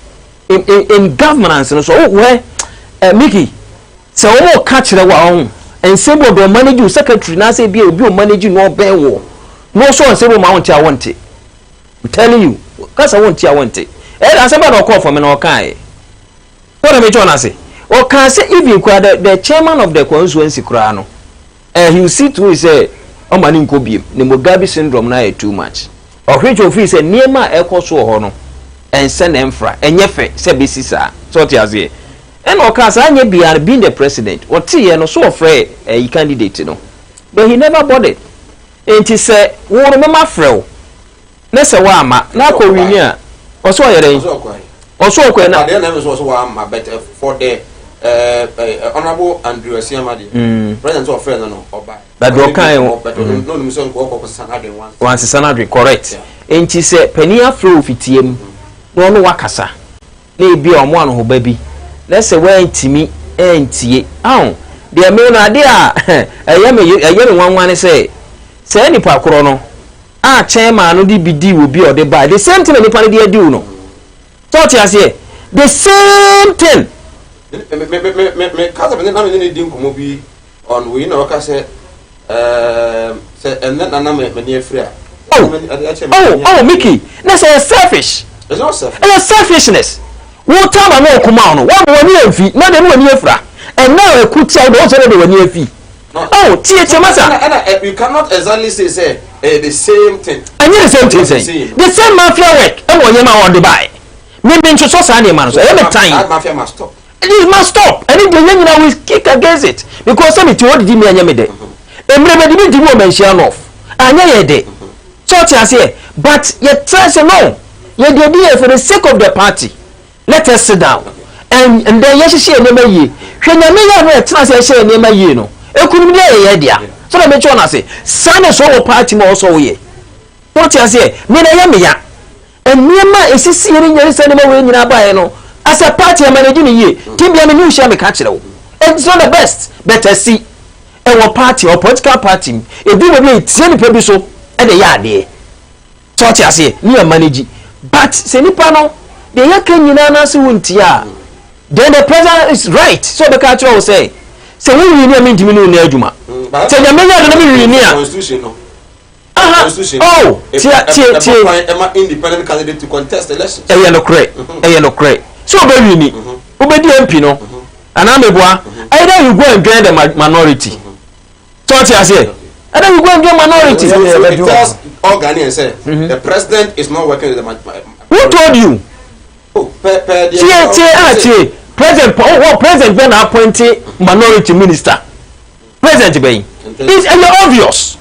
Speaker 12: in governance and so where Mickey. So all catch the one and say what the manage secretary now say be managing no bear war. No so and say what I want it. I'm telling you, because I want it. And I said about call for me no kai. What am I trying to say? Or can say even the chairman of the constituency Kurano. He will see to say oh man ko bi the Mugabe syndrome na too much. Or which of is a near my echo so hono and send emfra and yefe se besisa. So tiazie. And Okasanye being the president, or T and so afraid a candidate, you know. But he never bothered. And he said, "What am I frail? Nessa Wama, Nako Winia, or so I also quite not. Their name was Wama, but for the Honorable Andrew Siamadi, President of Friend or by that once a sanadri, correct. And he said, Penia flew fitium, no wakasa, maybe on one who baby. Let's say where to me and tea. Oh, dear man, idea. I am one say any parcrono. Ah, chairman, no DBD will be or they buy the same thing any party do no. Thought you say the same thing. Me cousin, and then I didn't come on we know, say, and then I'm near free. Oh, Mickey, that's selfish. It's not selfish. It's selfishness. What time I know come on? One near fee, not anyone near fra. And now I could tell also the near fee. Oh, THMasa.
Speaker 11: You cannot exactly say the same thing.
Speaker 12: I need the same thing. The same mafia work. And when you want to buy. Maybe to so Sunday man. So every time.
Speaker 11: Mafia must stop.
Speaker 12: It must stop. And if the young will kick against it. Because some to what did me and Yamede. And remember the woman share off. And yeah, day. So I say, but yet try to know. You're the idea for the sake of the party. Let us sit down. And then yes, she and never ye. When you may have a translation and never ye no. It couldn't be a idea. So I mention I say, son is all party also ye. What you say, Mina Yamia. And Mima is seeing your cinema when you are buying. As a party, I'm managing ye. Tim Yamu shall be catching. It's not the best. Better see. Our party or political party. If we were it's any purpose and the yard. So I say, near managing. But Senipano. The yakin Yunana Suuntia. Then the president is right. So the culture will say, so we need mean to me near Juma. Say the men near
Speaker 11: constitution.
Speaker 12: Oh,
Speaker 11: independent candidate to contest elections.
Speaker 12: A yellow crate. So very neat. Obedient Pino. And I'm a boy. Either you go and join the minority. So I say, either you go and join minority.
Speaker 11: Because all Ghanaians say the president is not working with the minority.
Speaker 12: Who told you? President Ben appointed minority minister. President Ben. It's obvious.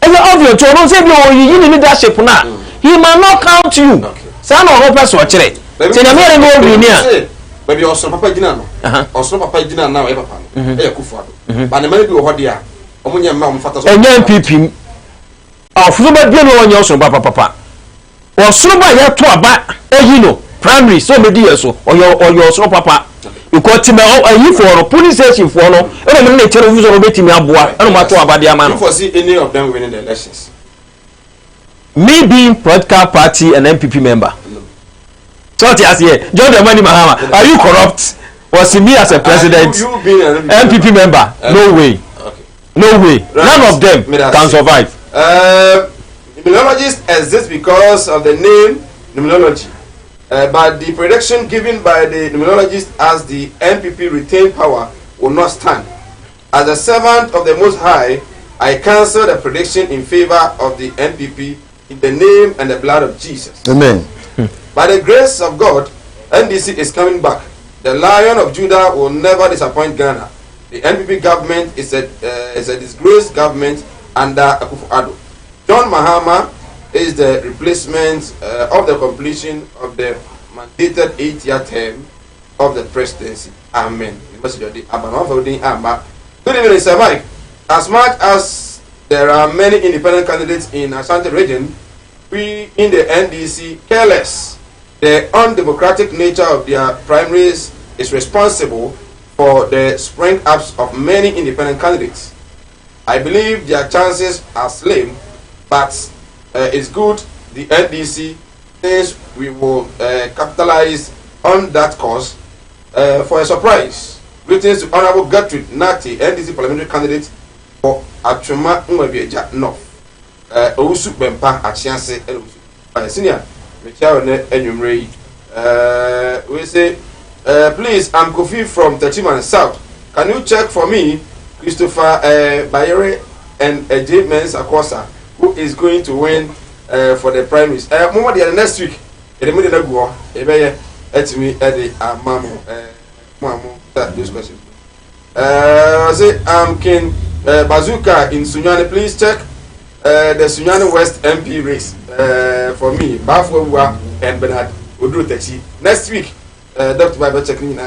Speaker 12: It's obvious. So don't say you need leadership now. He might not count you. Son of a person watch it. Say the man go be near.
Speaker 11: Maybe also Papa Dina no. Also Papa Dina now e papa. E Kufuado. But the man be over there. Omunya ma mfata so.
Speaker 12: Enye MPP. Afuba bi no onye so papa. Osoro ba ya to aba ehino. Primary so many years so or your so papa you got him you for police station for no e no me television obeti me aboa e no mato abadia ma no.
Speaker 11: You foresee any of them winning the elections?
Speaker 12: Me being political party and MPP member. No. So what you say John Dramani Mahama, are you corrupt? Was me as a president?
Speaker 11: You being an
Speaker 12: MPP member? No way.
Speaker 11: Okay.
Speaker 12: No way. Right. None of them can survive.
Speaker 2: Numerologists exist because of the name numerology. But the prediction given by the numerologist as the NPP retained power will not stand. As a servant of the Most High, I cancel the prediction in favor of the NPP in the name and the blood of Jesus.
Speaker 13: Amen.
Speaker 2: By the grace of God, NDC is coming back. The Lion of Judah will never disappoint Ghana. The NPP government is a disgraced government under Akufo-Addo. John Mahama is the replacement of the completion of the mandated 8-year term of the presidency. Amen. Good evening, Sir Mike. As much as there are many independent candidates in Ashanti region, we in the NDC care less. The undemocratic nature of their primaries is responsible for the spring ups of many independent candidates. I believe their chances are slim, but it's good the NDC thinks we will capitalize on that cause for a surprise. Greetings to Honorable Gertrude Nati, NDC parliamentary candidate for Atwema Nwabieja North. Owusu Bempa Achianse Senior Michael Enyumrei. We say, please, I'm Kofi from Techiman South. Can you check for me Christopher Bayere and J. Mens Akosa, who is going to win for the primaries? More than next week, the middle of go, at me at the Mamu. This question. Say, I'm King Bazooka in Sunyani. Please check the Sunyani West MP race for me. Bafwa and Bernard Udru Techi. Next week, Dr. Bible checking.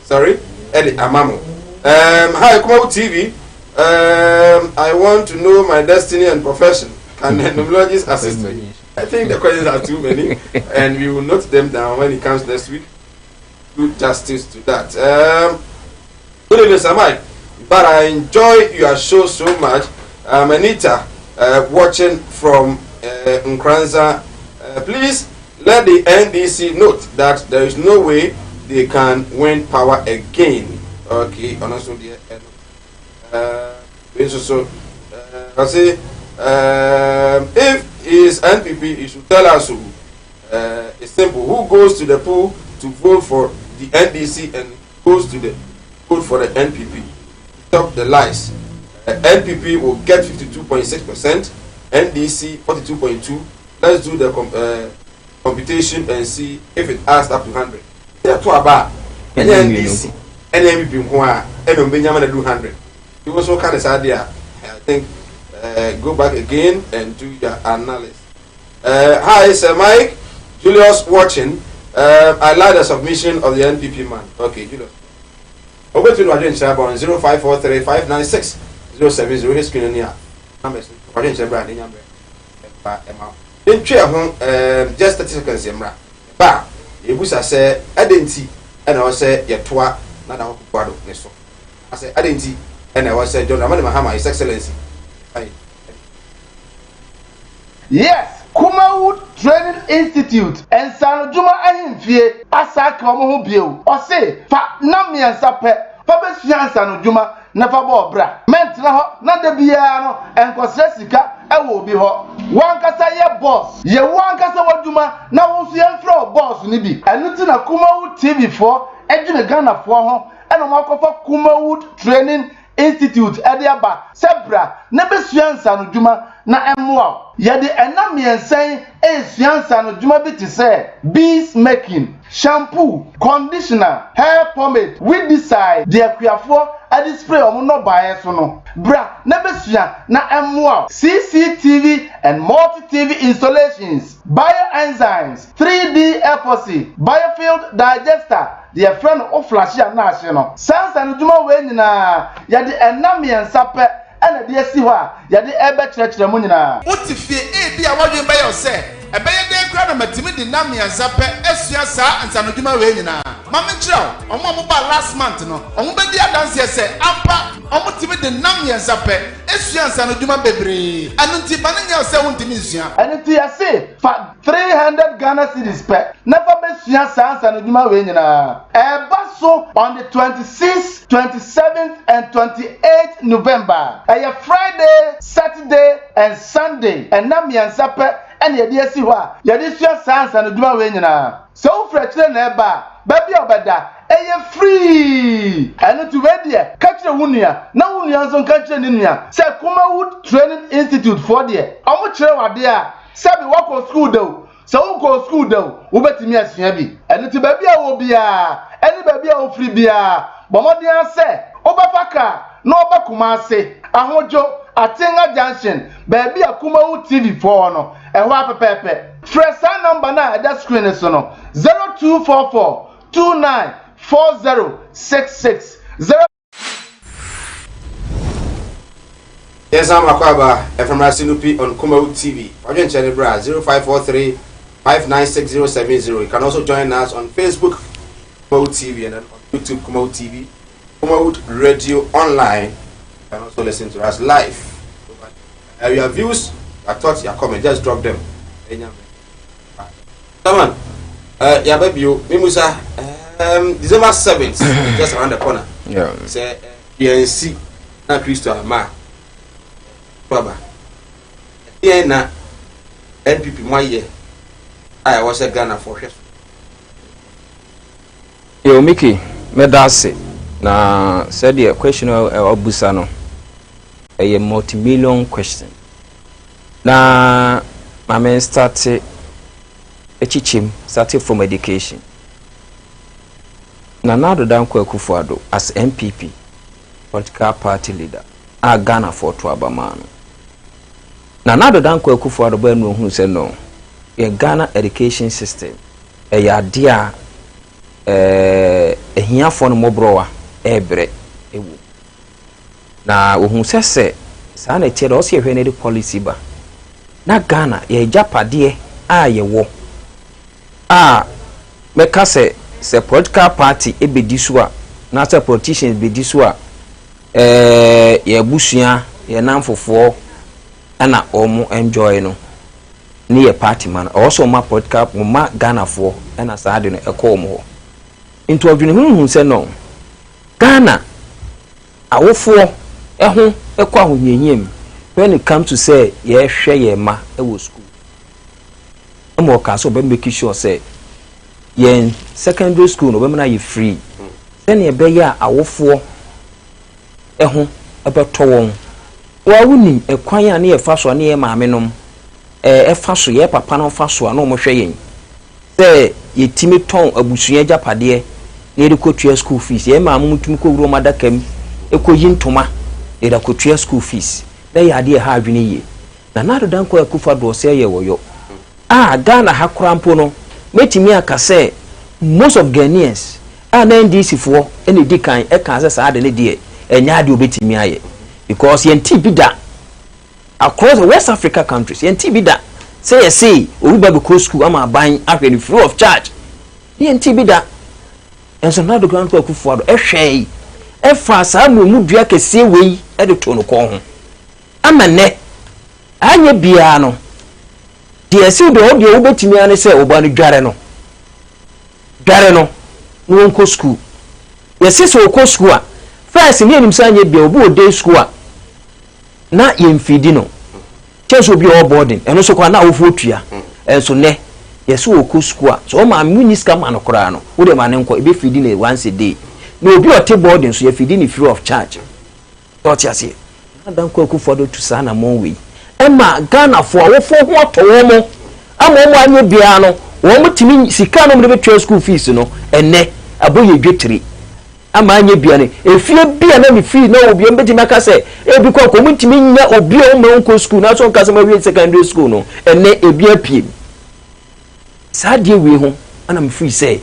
Speaker 2: Sorry, Eddie Amamu. Hi, Kumawood TV. I want to know my destiny and profession. Can numerologists assist me? I think the questions are too many, and we will note them down when it comes next week. Do justice to that. Good evening, Sir Mike. But I enjoy your show so much. Anita, watching from Nkranza. Please let the NDC note that there is no way they can win power again. Okay, and also the I say if he is NPP, he should tell us who. It's simple. Who goes to the pool to vote for the NDC and goes to the vote for the NPP? Stop the lies. NPP will get 52.6%, NDC 42.2%. Let's do the computation and see if it adds up to 100. There are two about NDC and NPP who are Benjamin do 100. You also kind of idea. I think go back again and do your analysis. Hi, Sir Mike. Julius watching. I like the submission of the NPP man. Okay, Julius. Over to Rajan Chabon 0543-596-070. His screen here. Numbers. Rajan Chabon in number. Then chair home just 30 seconds. Ba, Ibusa say, I didn't see, and I was say, Yatwa, Nana Quado, Neso. I said, I didn't see, and I was said, John Ramani Mahama, His Excellency.
Speaker 14: Yes, Kumawood Training Institute and San Juma Ahimfie Asaka Omohobio or say fa Nami and Sape Papa Fianza Juma never bought bra meant not the piano and Cosresica I will be hot. One Casa ye boss ye one Casa Juma now will see a floor boss Nibi and looking at Kumawood TV for Edging Ghana for home and a mark of Kumawood Training Institute Ediaba Sebra Nebesuanza Juma na emwa yede enam yensen esuansa no dwuma bi te say bees making shampoo conditioner hair pomade with this side the akuafo adi spray omo no bae so no bra na besua na emwa CCTV and multi-TV installations bioenzymes 3D epoxy biofield digester the friend of flash ya na ahye no sansa no dwuma we nyina yede enam yensa pe and the Siwa, Yadi Ebe Church Ramunina. What if you eat the award by yourself? A bay day crowd of Matimidi Nami and Zappa, Esia, and Sanujuma Raina. Mamma Chow, on Mamba last month, no, on Bedia dance, yes, Ampa, on Matimidi Nami and Zappa, Esia, Sanujuma Baby, and until Banana 70 million. And until I say, for 300 Ghana cities pet, never best Sansa Sanujuma Raina. A basso on the 26th, 27th, and 28th November. Friday, Saturday, and Sunday, and Nami and Sapper, and your dear Siwa, your dear sons and the Dwayne. So, French neighbor, baby Obada, free. And to ready, catch the Wunia, no Unions on country in India. Say Kumawood Training Institute for dear. How much are there? Sabi walk on school though. So go school though, Uber to me as heavy. And the baby will be any baby will free beer. Bomodia say, Obafaka, no Bakumase. Ahojo Atenga Junction, baby a Kumawood TV for no, and wapa pepe. Fresh number na that screen is no 0244 29 4066
Speaker 2: Yes, I'm Akwaba from Rasinupi on Kumawood TV. Audience channel 0543-596070. You can also join us on Facebook, Kumawood TV, and then on YouTube, Kumawood TV, Kumawood Radio Online. You can also listen to us live. Your views, your thoughts, your comments, just drop them. Come on. Yeah, baby, Mimusa, December 7th, just around the corner.
Speaker 12: Yeah.
Speaker 2: Say, PNC, not Christo Ma. Baba. Yeah, na NPP 1 year. I was a Ghana for sure.
Speaker 12: Yo, Mickey, medase. Na said the question of Busano. A multi-million question. Na my man started from education. Na Nado Danko Kufuado as MPP, political party leader, a Ghana for Tuabamano. Na Nado Danko Kufuado Beno who said no, a Ghana education system, a yadia, a here for no mobroa, ebre, ewu. Na who says, Sana Cherosi when the policy ba. Na Ghana, ye Japadie, ye wo. Meka se political party e be disua na se politicians be disua ye busua ye namfofo ana omo enjoy no ni ye party man also ma political ma Ghana fo ana saade no ekomo ho into adwene hu se no Ghana awofo eho ekọ ahonyanyem when it comes to say ye hwe ye ma e wo school mo ka so be make sure say yen secondary school no be na you free then ye be ya awofo eho ebeto won wa wuni ekwan ya na ye fa so na ye maame nom fa so ye papa no fa so na mo hwe yen say ye timi ton abusua japade na ye kotua school fees ye maame mutum ko wuro madakam ekoyi ntoma ye da kotua school fees na ye ade ha adwene ye na Nado Danko akufa do se ye woyo Ghana hakrampo no metimi aka say most of Ghanaians NDC for any dikan e kan say sa de ne de enya de obetimi aye because yenti bida across the West Africa countries yenti bida say obi ba be school ama ban ahwe free of charge yenti bida enso Nado Danko akufo do ehwe e fa sa mu dua kese wei e de to no ko ho amane anye bia no the esi do odi obetimi ane say oba no dware no no wonko school yesi so ko school a first ni enim sanye bia obi o day school a na yemfidi no cheso obi o boarding eno so kwa na ofu otua enso ne yesi o ko school a so ma munisika ma no kora no wo de ma ne nko ebe fidi na once a day na obi o te boarding so ye fidi ni free of charge tot ya se na dan ko fodo to sa na mon we Emma Ghana for wo fo ho to mo amomo anye bia no wo mutimi sika no mbe twa school fees no enne aboye dwetiri ama anye bia ne efie bia na me fee na obi mbetimi aka se ebi ko mutimi nya obi o ma nko school na so nka se ma wi secondary school no enne ebi apie sadie wi ho ana me free say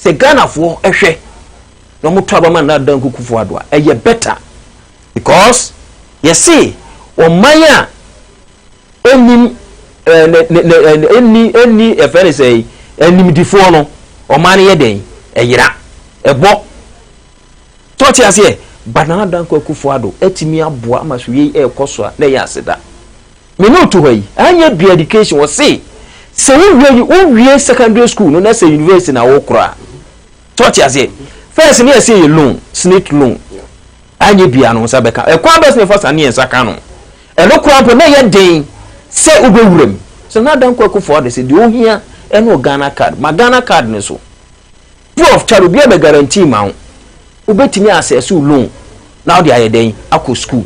Speaker 12: Ghana for ehwe no muto abama na dan kukufu ado eye better because you see o manya enim any efere say enim difo no o man ye den eyira ebo toti ase banana Danko akufo ado etimi aboa amasoye ekoso a na ya aseda me no to hoyi anya bi education was say wo wie secondary school no na say university na wo kura toti ase first na say loan snake loan anya bi anu sabeka ekwa best me first na ye saka no eno kura po na ye den se ubewurem so na Danko akufo de se de ohia eno Ghana card ma Ghana card ne so proof of charity be a guarantee ma ubetimi access loan now they are den akọ school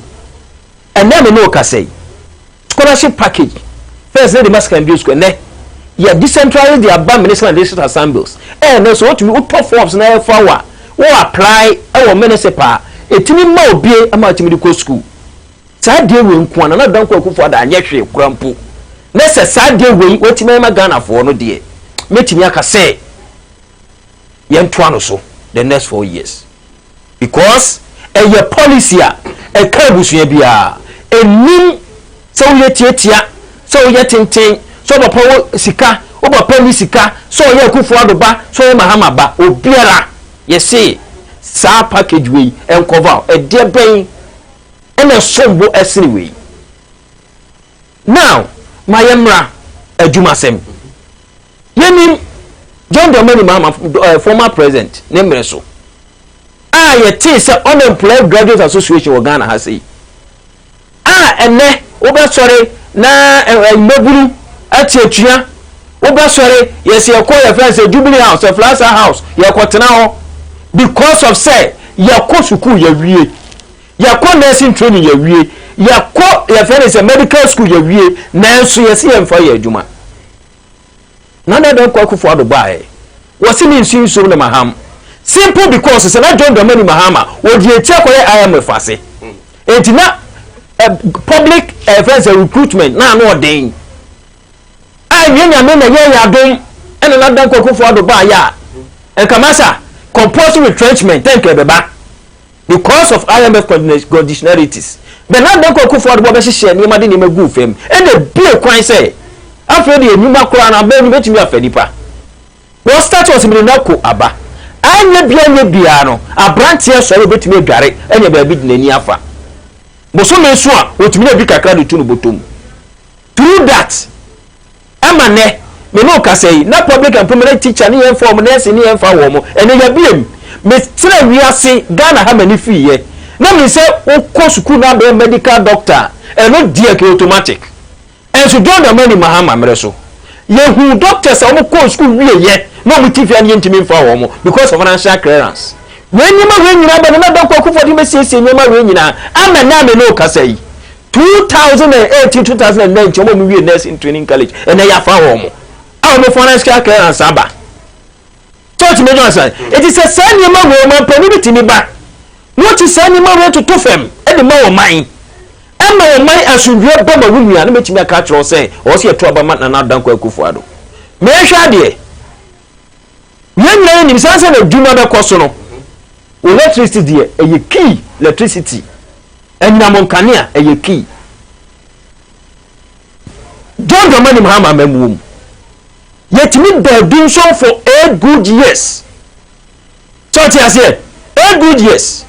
Speaker 12: and then me no ka say scholarship package first they must can do school ne ya decentralize the urban municipal and district assemblies no so what me top forms na fawa wo apply e municipal etimi ma obie ama timi ko school Saturday we nko na Danko akufo da anye hwe kurampo na se Saturday we wetime ma Ghana fo no de metimi aka say ye ntoa no so the next 4 years because a policy a kabusua bia enim so ye tietia so ye tenten so papa sika o papa ni sika so ye kufu adoba so ye mahama ba obiara ye say sa package we en cover e de ben ena sombo esiri we now mayemra ajumasem yenim John Dramani Mahama former president nemre so ye tin say unemployed graduate association of Ghana has say ene oba sore na maburu atiatua oba sore yes ye call your friends Jubilee House of Plaza House ye kwotena ho because of say ye ko school ye wie ye ko nursing training ye wie ye ko your friends medical school ye wie nanso ye se emfa ye adwuma nana don kwa kufu ado bae wasi ni nsin so na maham simple because say na John Dramani Mahama wo die tia ko ye IMF ase etina public affairs recruitment na no den nyanya me na ye yadom ena na dan kwa kufu ado bae ya enkamasa compulsory retrenchment thank you beba because of IMF conditionalities but na dan kwa kufu ado ba hye ni ma de ni magu fam ena bie kwan say afredi enuma kura na ba ni betimi afanipa wo status mi na ko aba anya bia no abrantie so betimi adware enya ba bi dinani afa boso me so a otimi na bi kakra de tunu botom through that amane me no ka say na public and permanent teacher ni yen form nurse ni yen fa wo mo ene ya biem me tire wiase Ghana ha mani fiye na me say wo ko school na be medical doctor eno die ke automatic enso John Dramani Mahama mreso yehu doctors a wo school wiye no mu tifia ne ntimi fa wo mo because of financial clearance when you ma nyina ba na don ko for di mesiesie nyema we nyina amana me no kasa yi 2018 2019 mo mu wiye nursing training college ene ya fa wo mo a mo financial clearance aba church me don say it is a san nyema we mo pani bitimi ba no ti san nyema we to fem e de ma wo man ama wo man asundwe ba ma wunua na metimi aka tro say o se to aba man na dan ko akufu ado me hwa de yenna ni sanse na djuma be koso no electricity de eye key electricity enamon kania eye key John Dramani Mahama memum yetimi da do so for 8 good years church as here 8 good years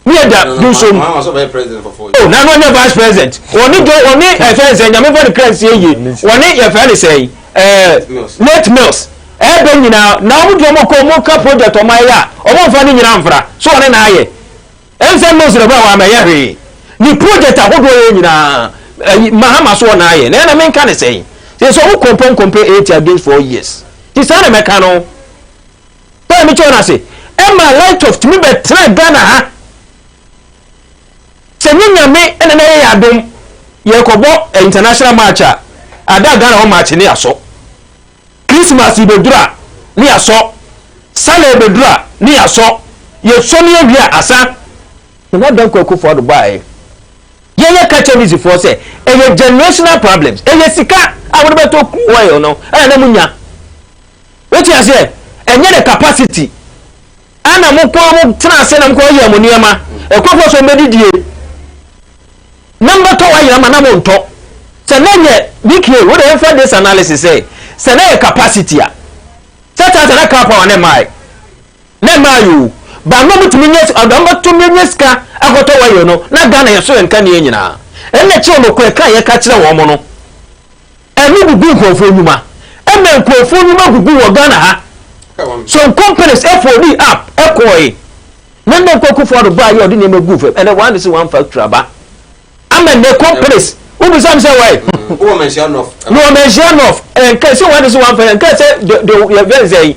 Speaker 12: we da do so
Speaker 11: Mahama so vice president for 4 years
Speaker 12: oh na no vice president oni offense nyame for the class ye oni your friend say net mills ebe nyina na omu do mo ka project o mai ya o mo fa ni nyina mfra so one na aye ense mills re ba wa ma ye hwe ni project ahodo ye nyina Mahama so na aye na me nka ne say so who compare 8 against 4 years ti sa na meka no tell me chona say am light of me be try Ghana ha se nyame ene na ye adom ye kobo international match ada Ghana ho match ni aso Christmas ibedura ni aso Sale ibedura ni aso ye so ni awia asa na dan ko for the buy ye catch me for say e generational problems e sika awon be to kuwa no na munya wetin I say enye the capacity ana mo ko mo trance na mo ko ye mo niema e ko so medidie number to wa ye ma na mo nto se na ye dike we dey for this analysis say se na capacity a tata na ka pa na mai you ba no mutumi nyes adamba to menyeska akoto wa ye no na Ghana ye so enka ne nyina enne che no ko e kan ye ka kire wo mo no enu gugu nkofo nyuma emme nkofo nyuma gugu wo Ghana ha so companies FOD app ekoi nende nkoko for the buy you dey magu fam and one is one factory aba amen the companies who be some say why
Speaker 11: who mention of
Speaker 12: no mention of and say one is one factory and say the say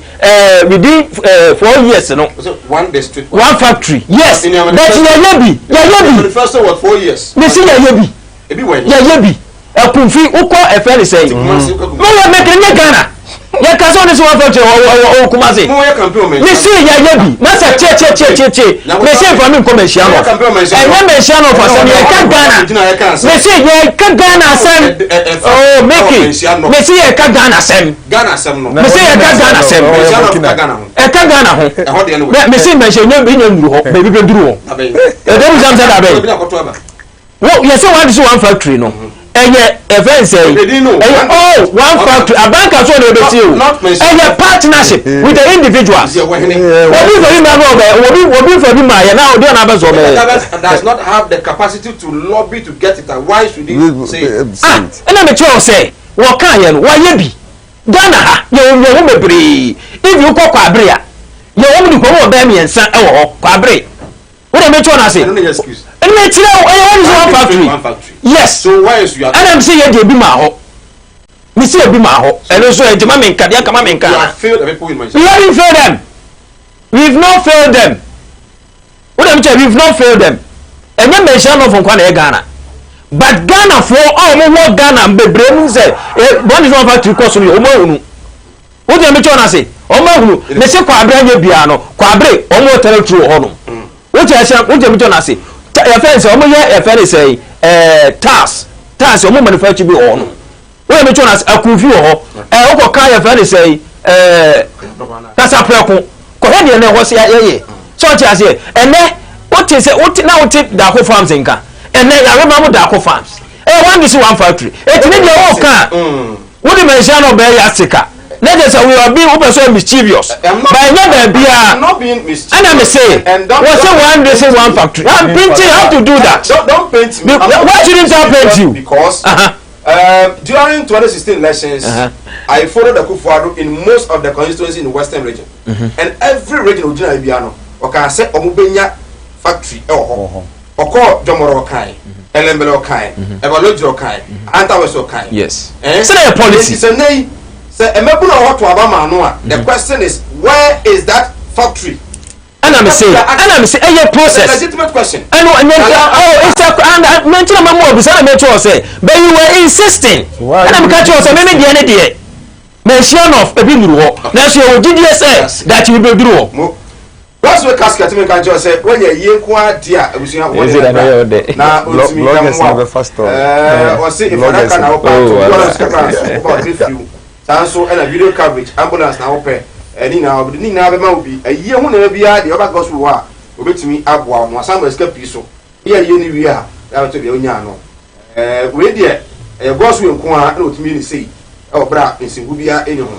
Speaker 12: within 4 years no
Speaker 11: one district
Speaker 12: one factory yes that ya
Speaker 11: the first what 4 years
Speaker 12: me see ya yebi
Speaker 11: when
Speaker 12: ya yebi akunfi uko efere say no ya make Ghana ya ka so ne so fa che o kuma se me say ya yabi na sa che me say for me come ehia no enye me ehia no for say ya ka Ghana me say ya ka Ghana sem oh make it me say ya ka Ghana sem me say ya ka Ghana sem e ka Ghana ho me say me ehia nya nduru ho be bi nduru ho e dem jam say da be wo you say one factory no eye event say one factory a bank so na be see eye partnership with the individuals obi for him na obi for him ya na odi na be so be
Speaker 11: does not have the capacity to lobby to get it. Why should he say
Speaker 12: and me tell say wo kan ye no wa ye bi Ghana ha ye wo mebre if you kwa abre ya ye wo ni ko wo be miensa e wo kwa abre wo na me tell na say and me tell one factory yes
Speaker 11: so why is you
Speaker 12: and I'm saying you be ma ho me say be ma ho and so e jema me nka dia kama me nka
Speaker 11: you have failed the people in my
Speaker 12: we haven't failed them we've not failed them what am say we've not failed them and you mention no from Ghana Ghana but Ghana for all mo Ghana bebre mu say one is one factory cost me o mo hunu what am I say o mo hunu me say kwa abre nya bia no kwa abre o mo territory ho no what am say your friends omo your friend say tax omo manufacture bi o no we me chona akufi o ho o ka your friend say kasa preko ko he de na ho se ye so ti ase ene o ti say na o ti da ko farms nka ene ya we ma mo da ko farms one this one factory ti ne de o ka wo di mention no be ya sika let us say we are being so mischievous by never be
Speaker 11: not being mischievous
Speaker 12: and I'm saying what's one this is one factory I'm painting how to do that
Speaker 11: don't paint me
Speaker 12: why shouldn't I paint you
Speaker 11: because during 2016 elections I followed the Kufuado in most of the constituencies in the western region and every region ojina ibiano oka say omubenya factory oko jomoro kai elembele okai evaluate okai antawes okai
Speaker 12: yes
Speaker 11: so
Speaker 12: the policy
Speaker 11: the question is where is that factory
Speaker 12: and I'm saying a process
Speaker 11: legitimate question
Speaker 12: and it's a and mention my more beside me to say but you were insisting and I'm catching us maybe the end there mention of a big rule now she will GDS that you will do
Speaker 11: What's the casket me can just say when you kwa dia abusia wo na otimi kamwa or say if I can help out so and a video coverage ambulance na ope ni na be ma obi aye hu na bia de oba gospel wa obetimi aboa no asam escape so ye ni wi a ya to bia onya no we de gospel nko a na otimi ni sei e obra nsingu bia eni ho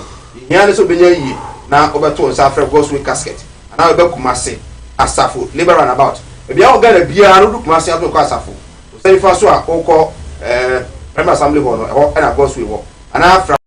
Speaker 11: hia ne so benya yi na obeto nsa afre gospel casket ana obe kumase asafo liberal about bia o gana bia no du kumase ato ko asafo so ifa so a kokọ primary assembly hall no e na gospel wo ana afra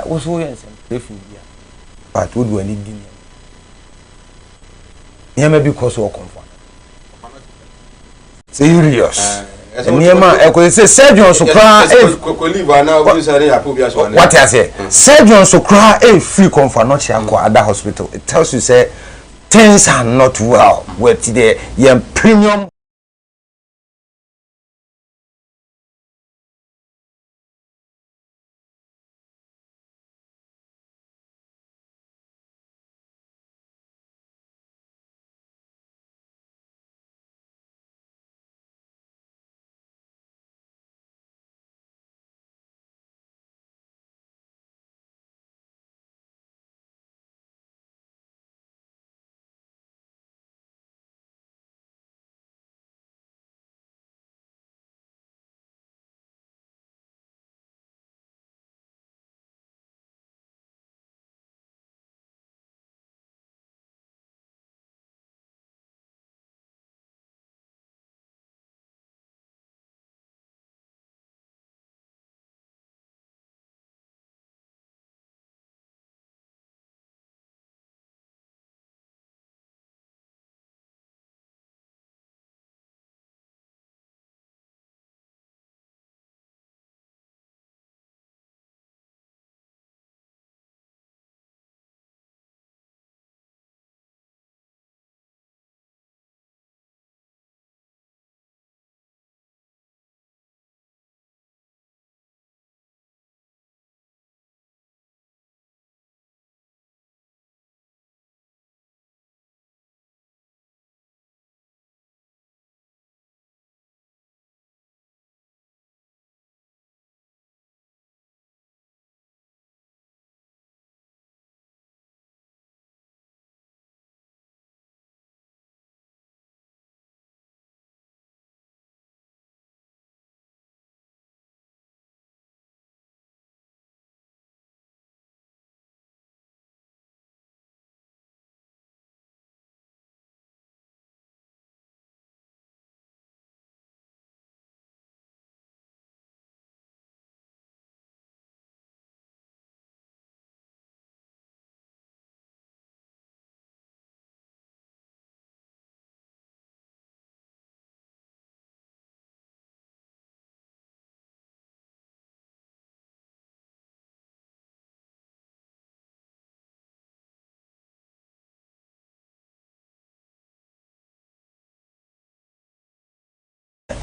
Speaker 13: what's all yes and but would do any dinner. Near because of comfort. Serious. Near my I say surgeon so cry what I say surgeon so cry a free comfort not at other hospital. It tells you say things are not well with the premium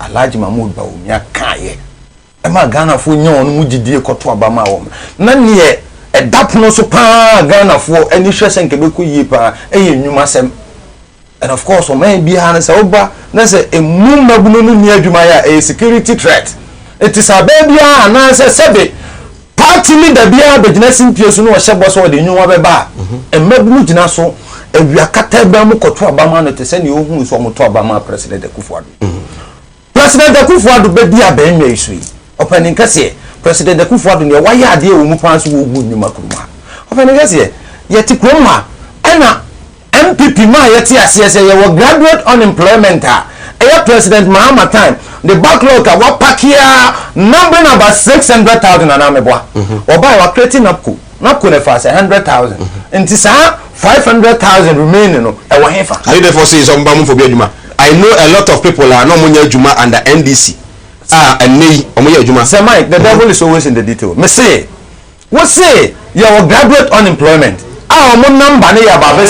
Speaker 13: Alhaji Mahmoud Bawumia kaye ema Ghana fo nya onu mu gidie koto abama wo na ne edapono so pa Ghana fo ani hwese nke beku yi pa eye nnwuma sem. And of course o man bi ha na se oba na se emu mabuno no ni adwuma ya a security threat. It is a baby na se sebe party leader bia begina simpie so no wo hye boso de nnwuma beba emabuno gina so ewiakata ba mu koto abama no te se ne ohun so mo to abama president Akufo-Addo. President Akufo-Addo bedi abenwa isu yi opening kase President Akufo-Addo ne waya ade wo mu pan so wo gu nnwuma kuruma opening kase yeti kuruma ana MPP ma yeti asese ye wo graduate unemployment President Mahama time the backlog wa pakia number about 600,000 na meboa oba wa creating napco ne fa 100,000 nti sa 500,000 remaining no e wo hefa.
Speaker 11: Are you therefore say some bamu for biadwuma? I know a lot of people are no munya adwuma under NDC. And me omunya adwuma.
Speaker 13: Sir Mike, the devil is always in the detail. Me say, what say your graduate unemployment? Omo number ne ya ba be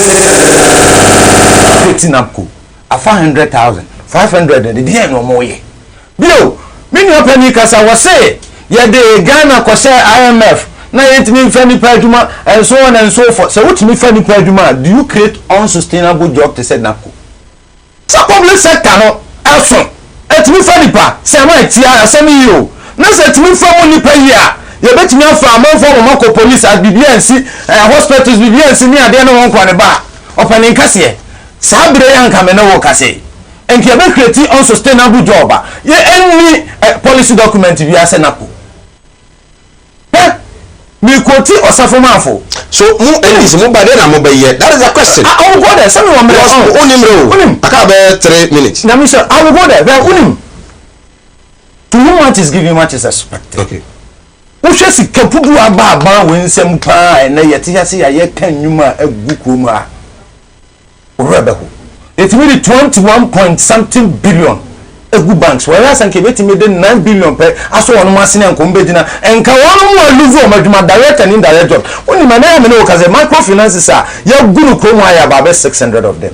Speaker 13: 15 upco. A 500,000, 500 and the dey no more ye. Bio, me no penny kasa was say, ye de Ghana ko share IMF. Na yet me friendly adwuma and so on and so forth. So what me friendly adwuma? Do you create unsustainable job to set napco? So public sector no also etimi fa nipa se ma etia asemi yo na se etimi fa mo nipa yi a ye betimi afa amonfo mo ko police at BBNC hospitals BBNC ni ade no won kwa ne ba opening kase sa bire yan ka me na wo kase enke be create unsustainable job ye any policy document bi ase nako mi koti osafomafo
Speaker 11: so mu NDC mu bade na mo be ye that is a question.
Speaker 13: I will go there some one
Speaker 11: unim aka be 3 minutes
Speaker 13: na mi sir I will go there unim to whom much is given much is expected.
Speaker 11: Okay
Speaker 13: wo hwesi kapudu aba we nsem pa na yete yase ya ye kan nwuma agu krom a orebeho it really 21 point something billion egu banks whereas anke betimi de 9 billion per aso wono masene anko mbedina enka wono mu aluvu o madwuma direct and indirect job oni mana me no kaze microfinances a ya guru krom aya ba 600 of them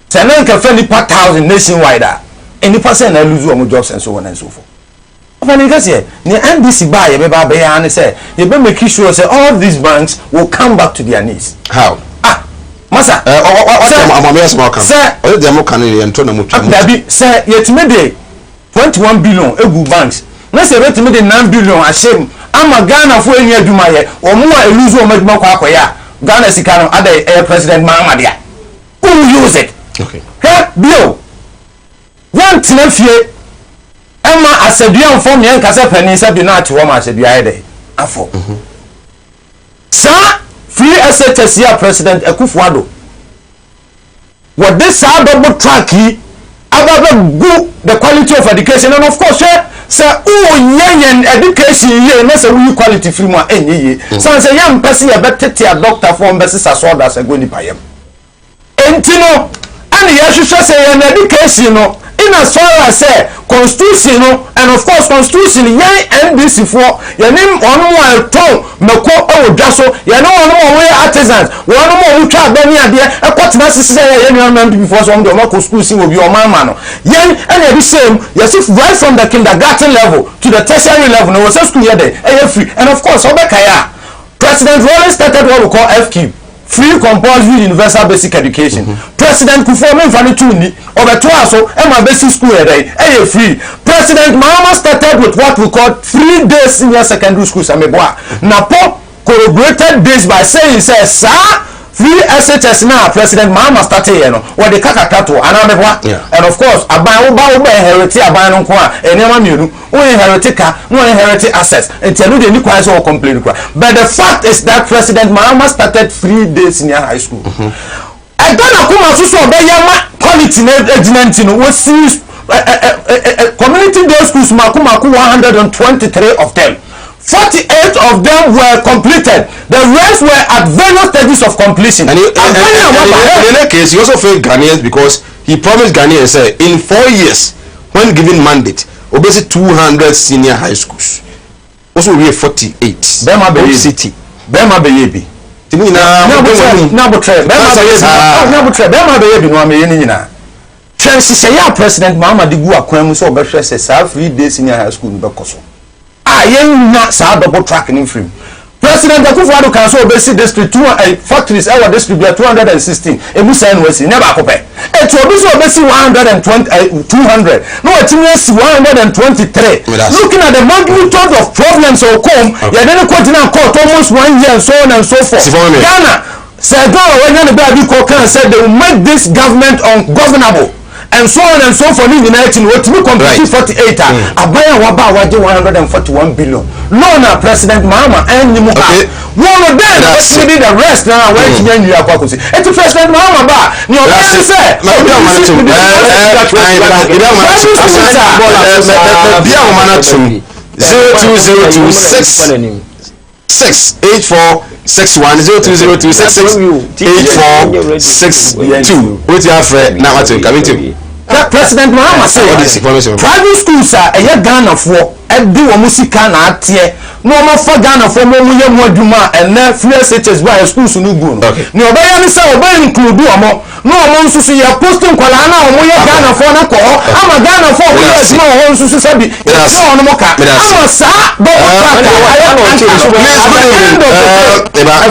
Speaker 13: tena enka fa nipa 1000 nationwide a eni percent na aluvu o jobs and so on and so forth. Opening kase ni NDC ba ye be ba be ya ne say ye be make sure say all these banks will come back to their knees.
Speaker 11: How?
Speaker 13: Masa
Speaker 11: sir dem kan ye nto na mutwa
Speaker 13: dabi sir yetime de 21 billion egu banks na se betime de 9 billion ashem ama Ghana fo eni adwuma ye omo a eluzu o madwuma kwa akoya Ghana sika no ada president Mahama dia who use it.
Speaker 11: Okay
Speaker 13: bio yan tinafie ama asadua mfom ye nkase pani se bi na achewo ma asadua ye de afo sa free SHS here President Akufo-Addo what this double track about the quality of education and of course say yen education here na say we quality free mo enye so say yam person e betete a doctor for mbese saso da say go ni payem entino and ye hwehwe say yen education no in as far as say constitution no and of course constitution yen NDC for yenim onu mo ton meko odwaso yenim onu mo we artisans onu mo we twa bani ade e kwotena sisi yen yen before some do ma school sin obi o mama no yen and the same yes if right from the kindergarten level to the tertiary level no was school here there e free and of course obekaya President Rawlings started what we call FQ free compulsory universal basic education. President Kufuor mfani tuni obeto aso e ma basic school e free. President Mahama started with what we call 3 days senior secondary school sameboa na po corroborated this by saying say sir free SHS now President Mahama started here no what the kakakato anameboa and of course aban wo ba inherit aban no kwa enema mienu wo inherit ka no inherit assets entiano de ni kwa so complain kwa but the fact is that President Mahama started 3 days senior high school I don't kuma so be yama quality agent no we see community day schools makuma 123 of them 48 of them were completed. The rest were at various stages of completion. And in
Speaker 11: that case, he also failed Ghanaians because he promised Ghanaians in 4 years, when given mandate, obviously 200 senior high schools. Also, we have 48.
Speaker 13: Bema City. Bema Baby. Chelsea say President Mahama de gu akwan mu so obehwe say sa 3 days senior high school no bekoso yen na sa double track in frame President Akufo-Addo can so obesi district 2 factories our district 216 emusa NWC never akope e to obi so obesi 120 200 no atinyesi 123 looking at the magnitude of problems or come ya dey continue court almost 1 year and so on and so forth Ghana said go when the baby can said they will make this government ungovernable and so on and so forth in United what we complete 48 abaya waba waje 141 billion no na President Mahama and ni muka one of them actually the rest now where kinyan you akwa kusi et President Mahama ba ni o can say
Speaker 4: bia o manatum 0202668462 with your friend now what coming to
Speaker 13: President Mahama say private schools are a Ghana for every musika na atie no mo for Ghana for mo ye mo adwuma and na free status by schools no go ni obaya ni say obaya include omo no omo nsusu ye posting kwala na omo ye Ghana for na ko ama Ghana for mo ye no omo nsusu sabi no no ka ama sa do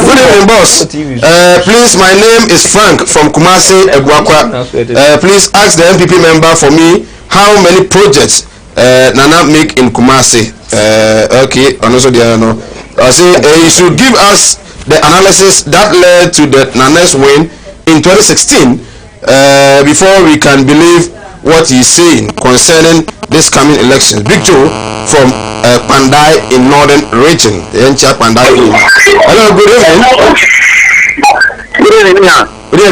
Speaker 4: good evening boss please my name is Frank from Kumasi Eguakwa please ask the MPP member for me how many projects Nana make in Kumasi okay and also the no I say you should give us the analysis that led to the Nana's win in 2016 before we can believe what he's saying concerning this coming elections. Big Joe from Pandai in northern region the entire Pandai hello good evening good evening how are you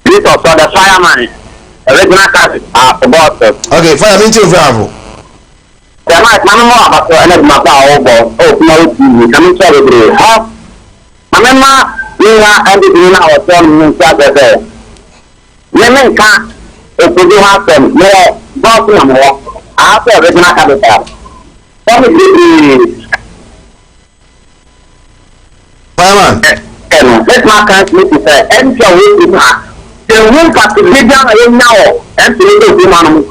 Speaker 15: this was for the fireman original cast about
Speaker 4: okay fire me too bravo
Speaker 15: the night mama mo about and my power over Kumawood TV coming to the how mama you are and the na our son in charge there yemen ka okodo happen no boss na mo after original cast for me
Speaker 4: fireman
Speaker 15: let my cast me to say and your way the room for the media now and to the man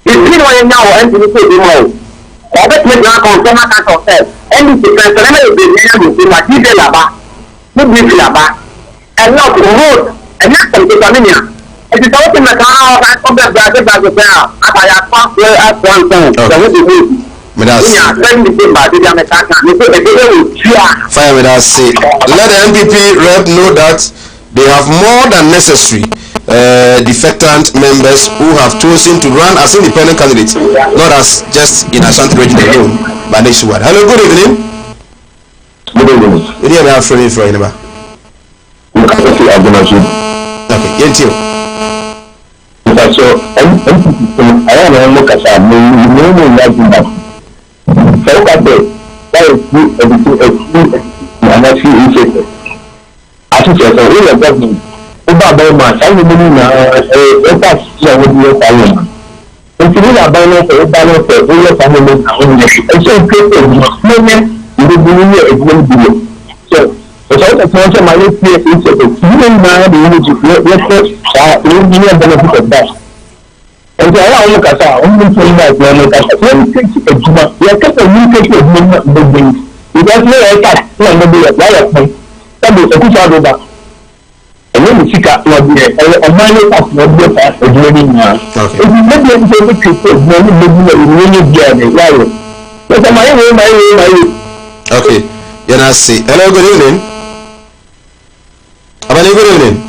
Speaker 15: it's been one now and to the man or that make na confirm that yourself and the president will be there to see what he did laba no be laba and not road and not some Tanzania it is also the car that come back that after ya pass at one time the way to do yeah send the paper to the mechanic
Speaker 4: fire with us say let the MPP rep know that they have more than necessary defectant members who have chosen to run as independent candidates, not as just in Ashanti region alone, but nationwide. Hello, good evening.
Speaker 15: Good evening.
Speaker 4: Good evening, I'm friendly for you. Okay, Yentio.
Speaker 15: So, I don't know look at that. Over by my son, a pass with your until we are buying a balance of all your family and so moment you will be a good deal. So, the sponsor my place is even now the image of your benefit of that. And so I look at our only thing that we look at a Juma, we are kept a new case of buildings. Because we are cat, we are maybe a liar point. That is a good job of that. And then the chica will be a minor of what we are doing now. If you let them say the people, then you really get it. But my way.
Speaker 4: Okay, you're not see. Hello, good evening. Good evening.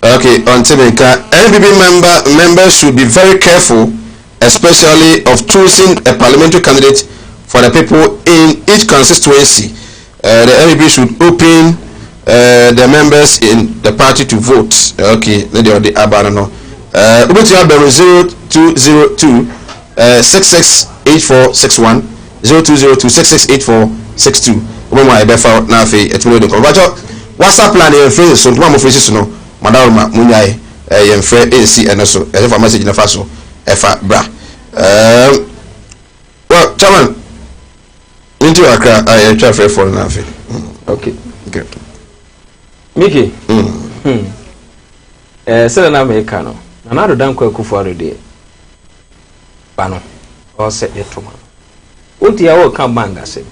Speaker 4: Okay, on Timika, NPP members should be very careful, especially of choosing a parliamentary candidate for the people in each constituency. The NPP should open the members in the party to vote. Okay, the Abanano. Ubuntu Abel 0202 668461 0202 668462. Ubuntu Abel na fe etulo de ko. WhatsApp plan e free so ntuma mo free so no. Madama Munyai yem free AC and so e fa message na fa so e fa bra. Well, chairman into Accra I try for na fe.
Speaker 12: Okay. Good. Mickey. sɛ na America no na do dan kwa kufu arede ba no o se etoma oti ya wo kan bank asem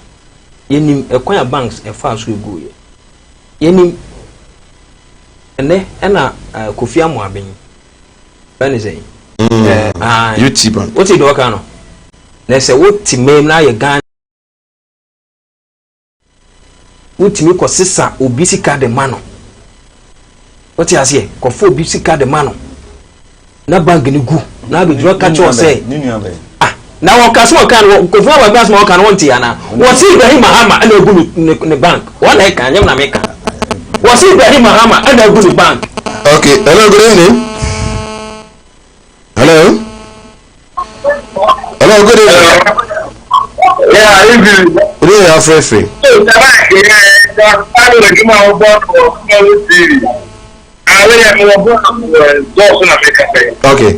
Speaker 12: yenim ekwan banks e fa so egu ye yenim ene na Kofi Amoaben bani say
Speaker 2: UT bank
Speaker 12: oti do ka no na se woti mem na ye gan woti mi ko sisa obi sika de ma no woti ase ko fo obi sika de ma no na bank ni gu na be dro ka cho say na won ka so kan ko fo wa gas mo kan won ti ana wo si Ibrahim Mahama na egu ni bank won e kan nyam na me kan wo si Ibrahim Mahama na egu ni bank.
Speaker 2: Okay, hello, good evening. Hello, good evening.
Speaker 15: Yeah, evening.
Speaker 2: Good evening, Alfred Free. Okay. Okay.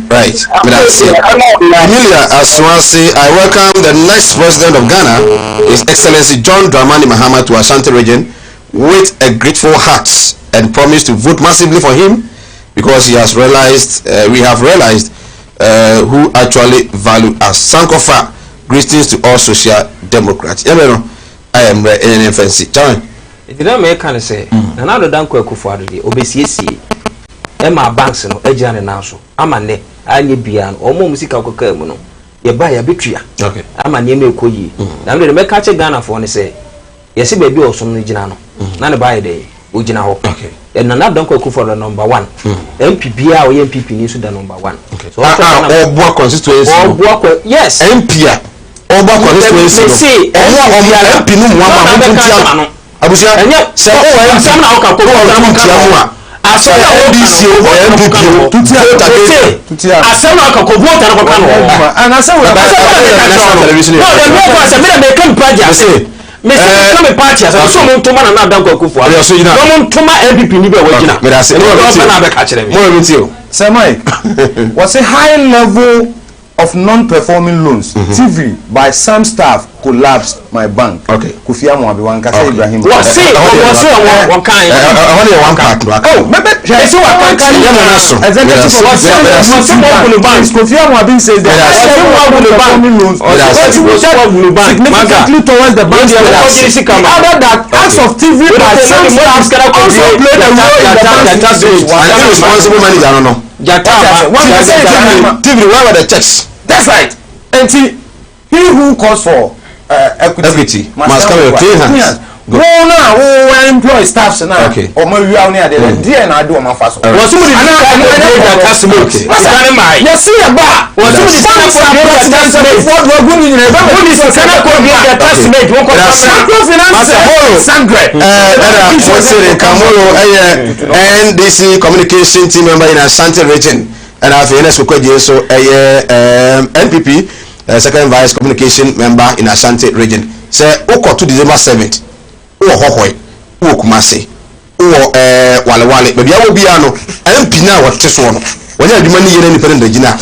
Speaker 2: Right. Amelia Aswasi, I welcome the next president of Ghana, His Excellency John Dramani Mahama, to Ashanti region with a grateful heart and promise to vote massively for him because he has realized, we have realized who actually value us. Sankofa, greetings to all social democrats. I am in NFNC. John.
Speaker 12: It didn't make kind of say, another danko kufuado de obesiesi. Emma banks no ejane na so. Ama ne anye bia no omo musika koka mu no. Ye ba ya betria. Okay. Ama ne me koyi. Na me make catch Ghana for ne say. Yesi baby osom no gina no. Na ne ba ye de o gina ho. Okay. And another danko kufuado number 1. MP bia o MP ni so da number 1. Okay. So
Speaker 2: Obo constituency.
Speaker 12: Yes.
Speaker 2: MP a Obo constituency. MP no mo ama abusia se o nsam na oka kowo na mutiamu a aso na NDC o NPP tutia asem na oka kowo ta na koka no ana se we national television no dem go say me come party ase me say come party ase so mo ntoma na na danko akufo a so mo ntoma NPP ni be wagina me da se na be ka kire me mo be tio
Speaker 13: Sir Mike was a high level of non-performing loans. TV by some staff collapsed my bank. Okay. Kofi Amoaben Kasa Ibrahim.
Speaker 12: What say one kind?
Speaker 2: Only one part.
Speaker 12: Oh, maybe so one kind.
Speaker 13: Executive of banks. Kofi Amoaben says that non-performing loans significantly towards the bank. Other that acts of TV by some staff also played a role in the bank's
Speaker 2: responsible manager, no. TV, where were the checks?
Speaker 13: That's right. And see, he who calls for equity
Speaker 2: must come with clean hands.
Speaker 13: Go now, who employ staffs now. Okay. Or maybe you are near the dear and I do my fast. Was somebody yes, see a bar. Was somebody what we're going in a
Speaker 2: NDC communication team member in Ashanti region. And I've been so NPP second vice communication member in Ashanti region. Say Oko to December 7th. Hohoi, Kumasi, Wale, but you will be MP now what this one. When you money independent Regina,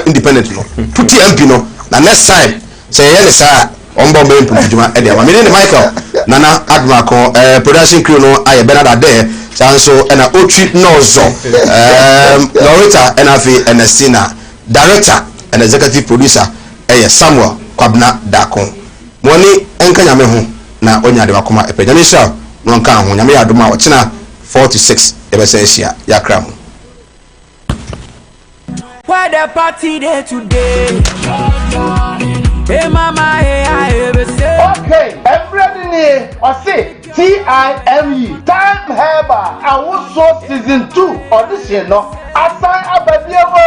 Speaker 2: independent no. Put the MP no. The next time say yes sir. Bombay Pujuma Edia. I mean Michael Nana Admako production crew no I better there. Chanso and a Otri Nozo Loretta NFA and Estina director and executive producer Samuel Kwabna Dakon. Money Enkanyamehu na onya de wakoma epejanisha no nka ho nyame adoma ochina 46 ebesensia yakram.
Speaker 16: Why the party day today? Hey mama, hey I ever say.
Speaker 14: Okay, everybody ɔse time heba awoso season 2 audition no asan abadiebo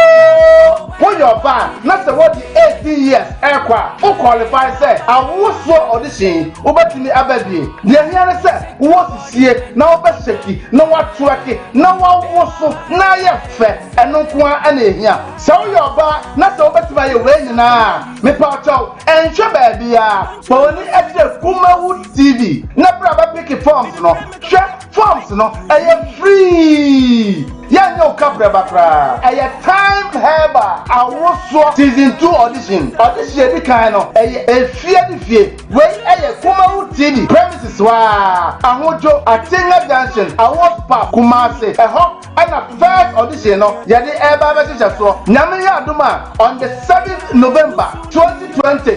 Speaker 14: wo your band na se what the 18 years ekwa o qualify say awoso audition obetimi abadie de hiare say wo sisie na obeseki na watwaki na wawoso na ye fe eno ko ana ehia se wo your band na se obetimi aye we nyina me pa chow enhwe ba bia poni ede Kumawood TV na bra ba pick forms no hwe forms no aye free yanyo kapre bakra aye time heba awoso season 2 audition di kan no aye efie we aye Kumawood TV premises wa ahojo Atenga Junction award park Kumase eho ana first audition no yade eba be chicha so nyame ya adoma on the 7th November 2020